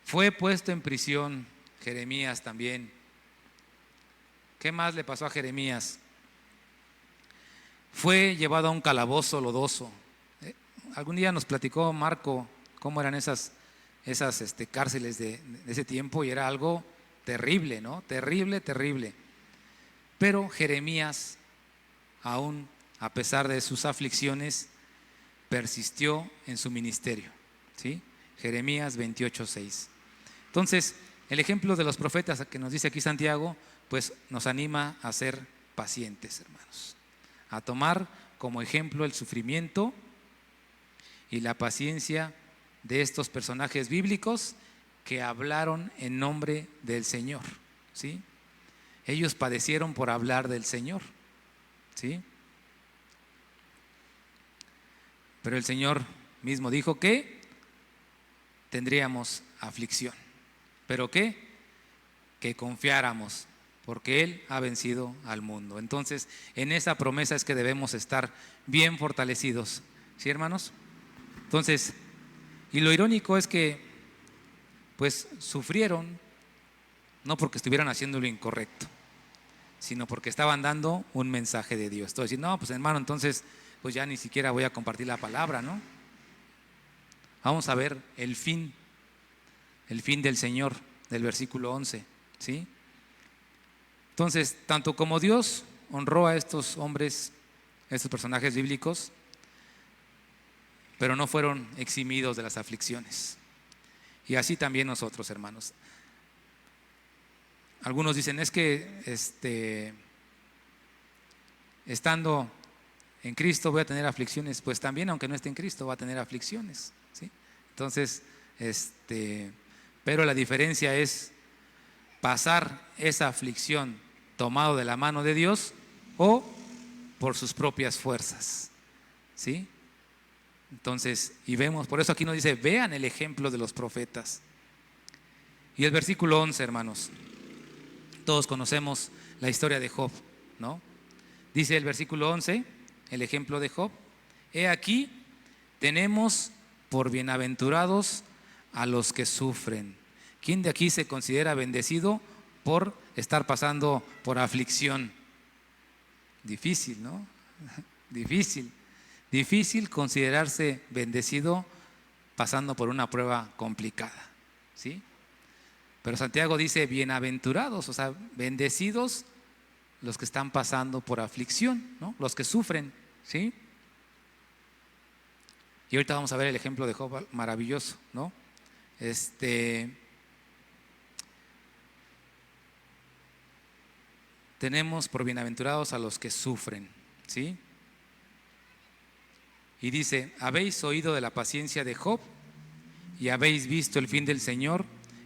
Fue puesto en prisión Jeremías también. ¿Qué más le pasó a Jeremías? Fue llevado a un calabozo lodoso. Algún día nos platicó Marco cómo eran esas cárceles de ese tiempo, y era algo terrible, ¿no? Terrible, terrible. Pero Jeremías, aún a pesar de sus aflicciones, persistió en su ministerio, ¿sí? Jeremías 28:6. Entonces, el ejemplo de los profetas que nos dice aquí Santiago, pues nos anima a ser pacientes, hermanos, a tomar como ejemplo el sufrimiento y la paciencia de estos personajes bíblicos que hablaron en nombre del Señor, ¿sí? Ellos padecieron por hablar del Señor, ¿sí? Pero el Señor mismo dijo que tendríamos aflicción, pero que confiáramos, porque Él ha vencido al mundo. Entonces, en esa promesa es que debemos estar bien fortalecidos, ¿sí, hermanos? Entonces, y lo irónico es que pues sufrieron no porque estuvieran haciendo lo incorrecto, sino porque estaban dando un mensaje de Dios. Entonces, decir, no, pues hermano, entonces pues ya ni siquiera voy a compartir la palabra, ¿no? Vamos a ver el fin del Señor, del versículo 11, ¿sí? Entonces, tanto como Dios honró a estos hombres, a estos personajes bíblicos, pero no fueron eximidos de las aflicciones. Y así también nosotros, hermanos. Algunos dicen, es que estando en Cristo voy a tener aflicciones. Pues también, aunque no esté en Cristo, va a tener aflicciones, ¿sí? Entonces, pero la diferencia es pasar esa aflicción tomado de la mano de Dios o por sus propias fuerzas, ¿sí? Entonces, y vemos, por eso aquí nos dice, vean el ejemplo de los profetas. Y el versículo 11, hermanos, todos conocemos la historia de Job, ¿no? Dice el versículo 11, el ejemplo de Job: he aquí, tenemos por bienaventurados a los que sufren. ¿Quién de aquí se considera bendecido por estar pasando por aflicción? Difícil, ¿no? Difícil considerarse bendecido pasando por una prueba complicada, ¿sí? Pero Santiago dice bienaventurados, o sea, bendecidos los que están pasando por aflicción, ¿no? Los que sufren, ¿sí? Y ahorita vamos a ver el ejemplo de Job maravilloso, ¿no? Tenemos por bienaventurados a los que sufren, ¿sí? Y dice, habéis oído de la paciencia de Job y habéis visto el fin del Señor,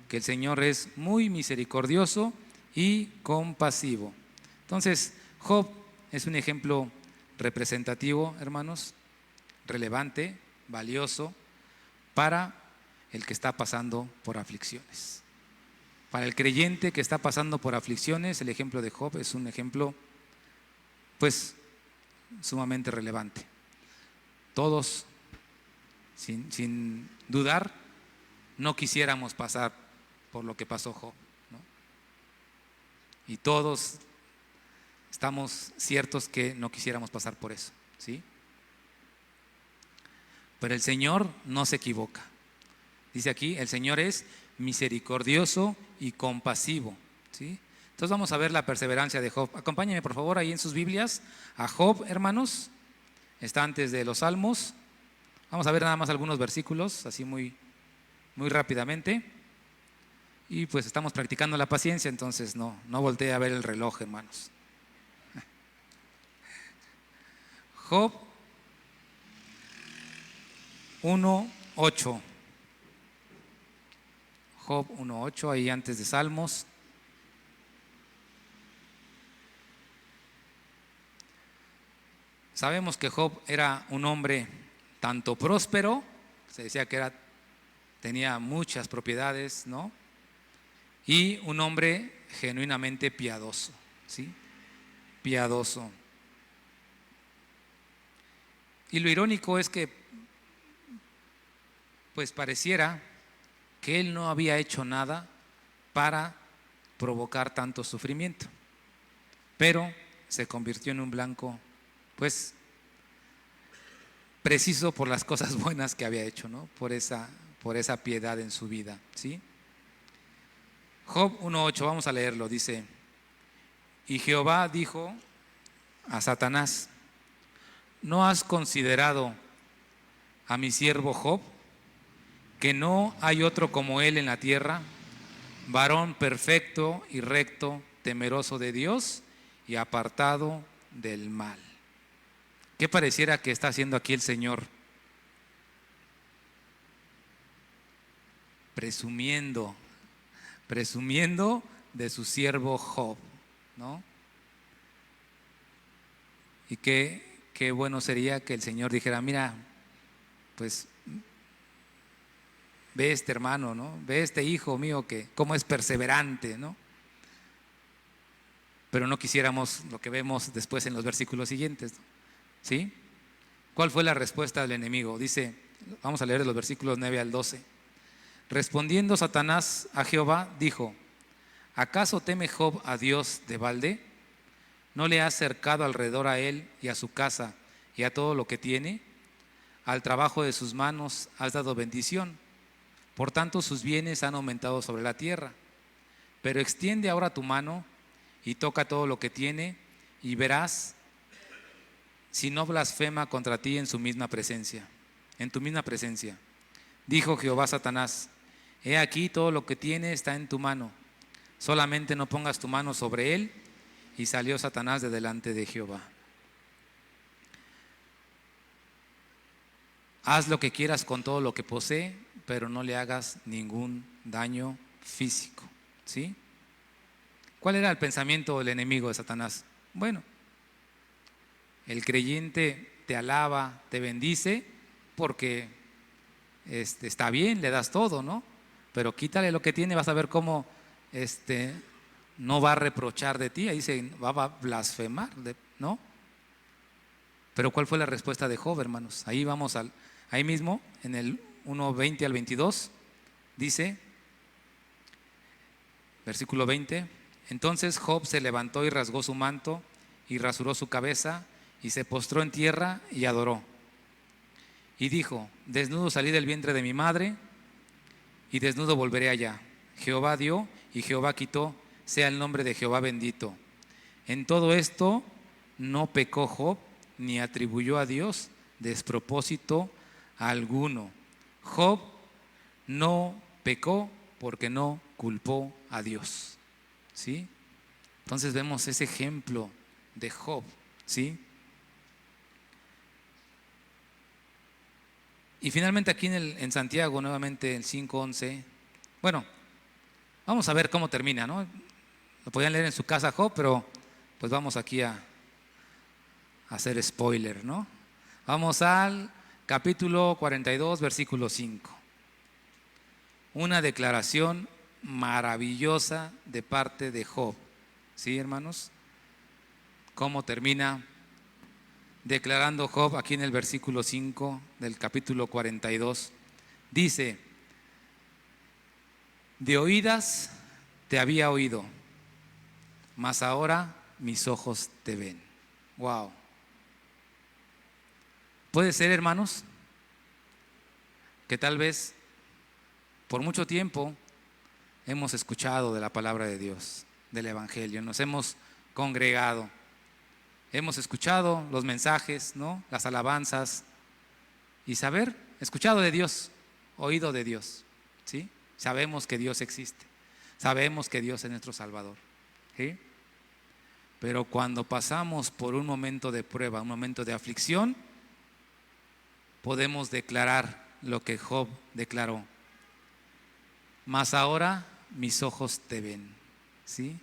que el Señor es muy misericordioso y compasivo. Entonces, Job es un ejemplo representativo, hermanos, relevante, valioso para el que está pasando por aflicciones. Para el creyente que está pasando por aflicciones, el ejemplo de Job es un ejemplo, pues, sumamente relevante. Todos, sin dudar, no quisiéramos pasar por lo que pasó Job, ¿no? Y todos estamos ciertos que no quisiéramos pasar por eso, ¿sí? Pero el Señor no se equivoca. Dice aquí, el Señor es misericordioso y compasivo, ¿sí? Entonces vamos a ver la perseverancia de Job. Acompáñenme por favor ahí en sus Biblias a Job, hermanos. Está antes de los Salmos. Vamos a ver nada más algunos versículos, así muy rápidamente. Y pues estamos practicando la paciencia, entonces no voltee a ver el reloj, hermanos. Job 1:8. Job 1:8, ahí antes de Salmos. Sabemos que Job era un hombre tanto próspero, se decía que tenía muchas propiedades, ¿no? Y un hombre genuinamente piadoso, ¿sí? Piadoso. Y lo irónico es que, pues pareciera que él no había hecho nada para provocar tanto sufrimiento, pero se convirtió en un blanco, pues, preciso por las cosas buenas que había hecho, ¿no? Por esa piedad en su vida, ¿sí? Job 1:8, vamos a leerlo, dice: y Jehová dijo a Satanás, ¿no has considerado a mi siervo Job, que no hay otro como él en la tierra, varón perfecto y recto, temeroso de Dios y apartado del mal? ¿Qué pareciera que está haciendo aquí el Señor? Presumiendo de su siervo Job, ¿no? Y qué bueno sería que el Señor dijera, mira, pues ve este hermano, ¿no? Ve este hijo mío que cómo es perseverante, ¿no? Pero no quisiéramos lo que vemos después en los versículos siguientes, ¿no? ¿Sí? ¿Cuál fue la respuesta del enemigo? Dice, Vamos a leer de los versículos 9 al 12. Respondiendo Satanás a Jehová, dijo: ¿acaso teme Job a Dios de balde? ¿No le has cercado alrededor a él y a su casa y a todo lo que tiene? Al trabajo de sus manos has dado bendición. Por tanto, sus bienes han aumentado sobre la tierra. Pero extiende ahora tu mano y toca todo lo que tiene, y verás si no blasfema contra ti en su misma presencia, en tu misma presencia. Dijo Jehová a Satanás: he aquí, todo lo que tiene está en tu mano, solamente no pongas tu mano sobre él. Y salió Satanás de delante de Jehová. Haz lo que quieras con todo lo que posee, pero no le hagas ningún daño físico. ¿Sí? ¿Cuál era el pensamiento del enemigo de Satanás? Bueno, el creyente te alaba, te bendice, porque está bien, le das todo, ¿no? Pero quítale lo que tiene, vas a ver cómo no va a reprochar de ti, ahí se va a blasfemar, ¿no? Pero ¿cuál fue la respuesta de Job, hermanos? Ahí vamos ahí mismo, en el 1:20 al 22, dice, versículo 20: entonces Job se levantó y rasgó su manto y rasuró su cabeza y se postró en tierra y adoró. Y dijo: desnudo salí del vientre de mi madre y desnudo volveré allá. Jehová dio y Jehová quitó, sea el nombre de Jehová bendito. En todo esto no pecó Job, ni atribuyó a Dios despropósito alguno. Job no pecó porque no culpó a Dios. ¿Sí? Entonces vemos ese ejemplo de Job. ¿Sí? Y finalmente aquí en Santiago, nuevamente el 5:11. Bueno, vamos a ver cómo termina, ¿no? Lo podían leer en su casa Job, pero pues vamos aquí a hacer spoiler, ¿no? Vamos al capítulo 42, versículo 5. Una declaración maravillosa de parte de Job. ¿Sí, hermanos? ¿Cómo termina declarando Job aquí en el versículo 5 del capítulo 42? Dice: de oídas te había oído, mas ahora mis ojos te ven. Wow. Puede ser, hermanos, que tal vez por mucho tiempo hemos escuchado de la palabra de Dios, del Evangelio, nos hemos congregado, hemos escuchado los mensajes, ¿no? Las alabanzas, y escuchado de Dios, oído de Dios, ¿sí? Sabemos que Dios existe, sabemos que Dios es nuestro Salvador, ¿sí? Pero cuando pasamos por un momento de prueba, un momento de aflicción, podemos declarar lo que Job declaró: mas ahora mis ojos te ven. ¿Sí?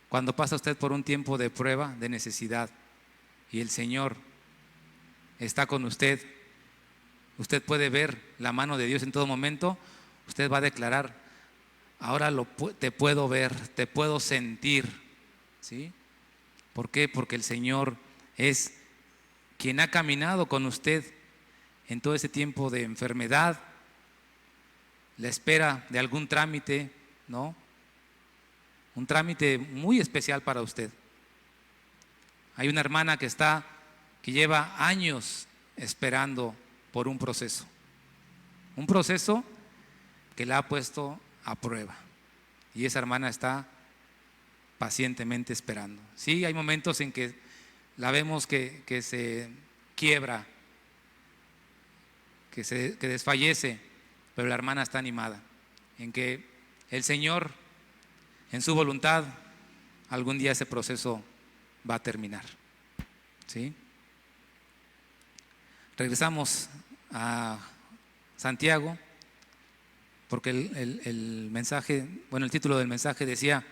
Cuando pasa usted por un tiempo de prueba, de necesidad, y el Señor está con usted, usted puede ver la mano de Dios en todo momento. Usted va a declarar: ahora te puedo ver, te puedo sentir. ¿Sí? ¿Por qué? Porque el Señor es quien ha caminado con usted en todo ese tiempo de enfermedad, la espera de algún trámite, ¿no? Un trámite muy especial para usted. Hay una hermana que lleva años esperando por un proceso que la ha puesto a prueba, y esa hermana está pacientemente esperando. Sí, hay momentos en que la vemos que se quiebra, que desfallece, pero la hermana está animada en que el Señor, en su voluntad, algún día ese proceso va a terminar. ¿Sí? Regresamos a Santiago, porque el mensaje, el título del mensaje decía: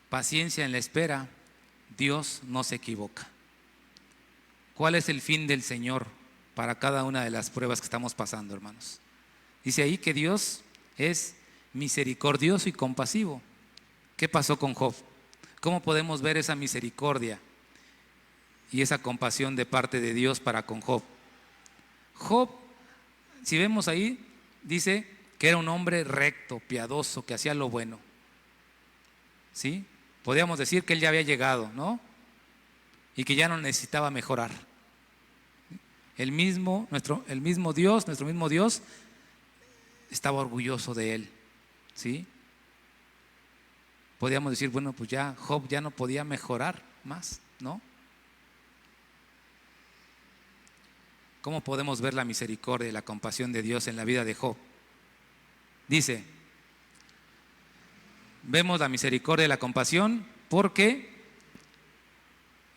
paciencia en la espera, Dios no se equivoca. ¿Cuál es el fin del Señor para cada una de las pruebas que estamos pasando, hermanos? Dice ahí que Dios es misericordioso y compasivo. ¿Qué pasó con Job? ¿Cómo podemos ver esa misericordia y esa compasión de parte de Dios para con Job? Job si vemos ahí, dice que era un hombre recto, piadoso, que hacía lo bueno. ¿Sí? Podríamos decir que él ya había llegado, ¿no? Y que ya no necesitaba mejorar. Nuestro mismo Dios estaba orgulloso de él. ¿Sí? Podríamos decir, bueno, pues ya Job ya no podía mejorar más, ¿no? ¿Cómo podemos ver la misericordia y la compasión de Dios en la vida de Job? Dice, vemos la misericordia y la compasión porque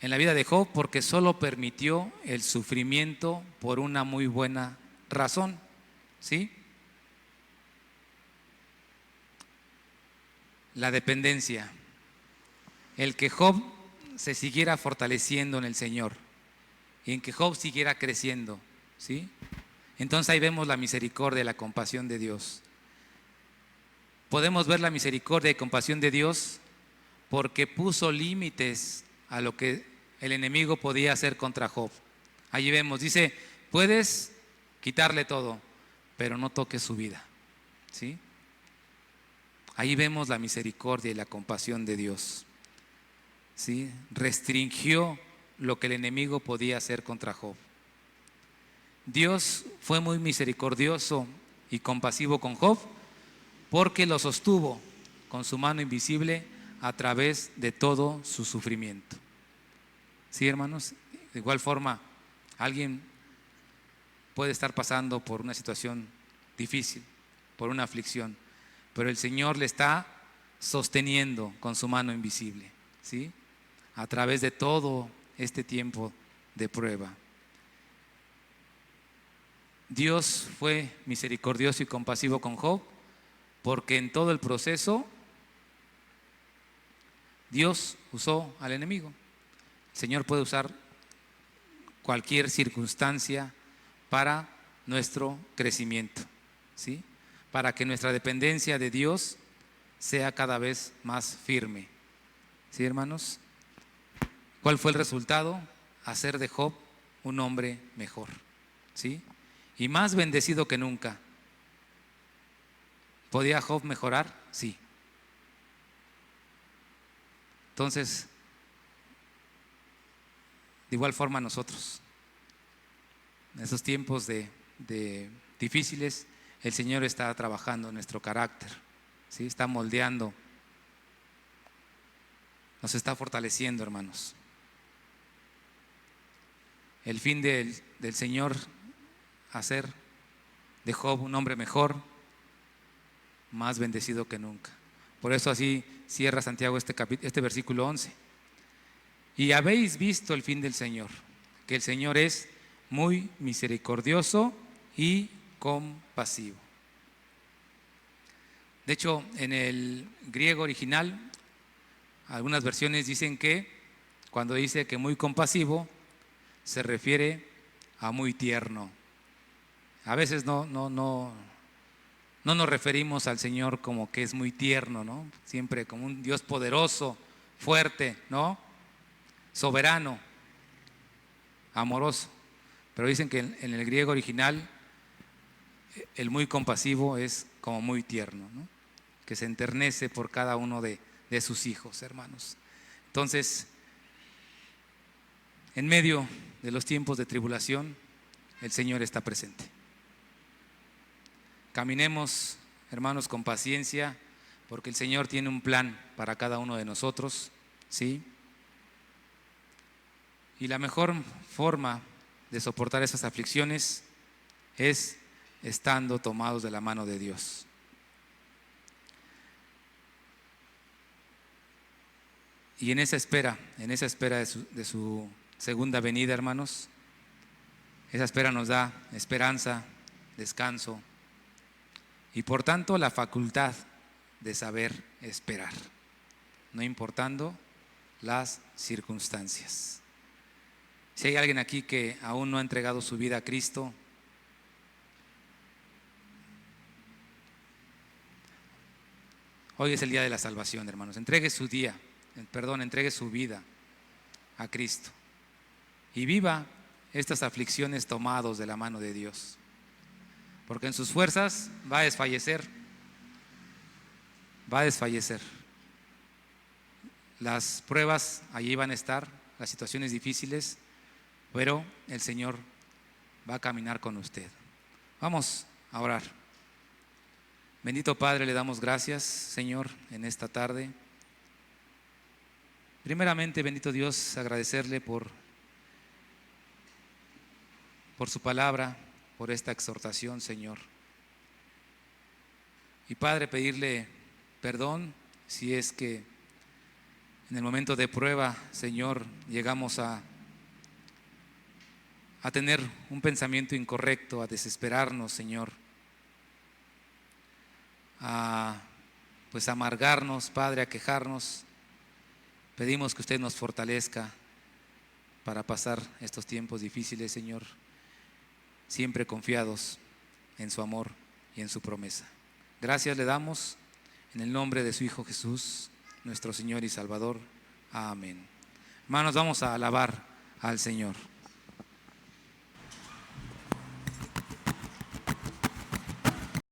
en la vida de Job, porque solo permitió el sufrimiento por una muy buena razón, ¿sí? La dependencia, el que Job se siguiera fortaleciendo en el Señor y en que Job siguiera creciendo, ¿sí? Entonces ahí vemos la misericordia y la compasión de Dios. Podemos ver la misericordia y compasión de Dios porque puso límites a lo que el enemigo podía hacer contra Job. Allí vemos, dice, puedes quitarle todo, pero no toques su vida, ¿sí? Ahí vemos la misericordia y la compasión de Dios, ¿sí? Restringió lo que el enemigo podía hacer contra Job. Dios fue muy misericordioso y compasivo con Job porque lo sostuvo con su mano invisible a través de todo su sufrimiento. ¿Sí, hermanos? De igual forma, alguien puede estar pasando por una situación difícil, por una aflicción, pero el Señor le está sosteniendo con su mano invisible, ¿sí? A través de todo este tiempo de prueba. Dios fue misericordioso y compasivo con Job porque en todo el proceso Dios usó al enemigo. El Señor puede usar cualquier circunstancia para nuestro crecimiento, ¿sí? Para que nuestra dependencia de Dios sea cada vez más firme. ¿Sí, hermanos? ¿Cuál fue el resultado? Hacer de Job un hombre mejor, ¿sí? Y más bendecido que nunca. ¿Podía Job mejorar? Sí. Entonces, de igual forma nosotros, en esos tiempos de difíciles, el Señor está trabajando en nuestro carácter, ¿sí? Está moldeando, nos está fortaleciendo, hermanos. El fin del Señor, hacer de Job un hombre mejor, más bendecido que nunca. Por eso así cierra Santiago este versículo 11. Y habéis visto el fin del Señor, que el Señor es muy misericordioso y compasivo. De hecho, en el griego original, algunas versiones dicen que cuando dice que muy compasivo, se refiere a muy tierno. A veces no nos referimos al Señor como que es muy tierno, ¿no? Siempre como un Dios poderoso, fuerte, ¿no? Soberano, amoroso. Pero dicen que en el griego original el muy compasivo es como muy tierno, ¿no? Que se enternece por cada uno de sus hijos, hermanos. Entonces, en medio de los tiempos de tribulación, el Señor está presente. Caminemos, hermanos, con paciencia, porque el Señor tiene un plan para cada uno de nosotros, ¿sí? Y la mejor forma de soportar esas aflicciones es estando tomados de la mano de Dios. Y en esa espera de su segunda venida, hermanos, esa espera nos da esperanza, descanso y por tanto la facultad de saber esperar, no importando las circunstancias. Si hay alguien aquí que aún no ha entregado su vida a Cristo, hoy es el día de la salvación, hermanos. Entregue su vida a Cristo y viva estas aflicciones tomados de la mano de Dios. porque en sus fuerzas va a desfallecer, va a desfallecer. Las pruebas allí van a estar, las situaciones difíciles, pero el Señor va a caminar con usted. Vamos a orar. Bendito Padre, le damos gracias, Señor, en esta tarde. Primeramente, bendito Dios, agradecerle por su palabra, por esta exhortación, Señor. Y Padre, pedirle perdón si es que en el momento de prueba, Señor, llegamos a tener un pensamiento incorrecto, a desesperarnos, Señor, a amargarnos, Padre, a quejarnos. Pedimos que usted nos fortalezca para pasar estos tiempos difíciles, Señor, siempre confiados en su amor y en su promesa. Gracias le damos en el nombre de su Hijo Jesús, nuestro Señor y Salvador. Amén. Hermanos, vamos a alabar al Señor.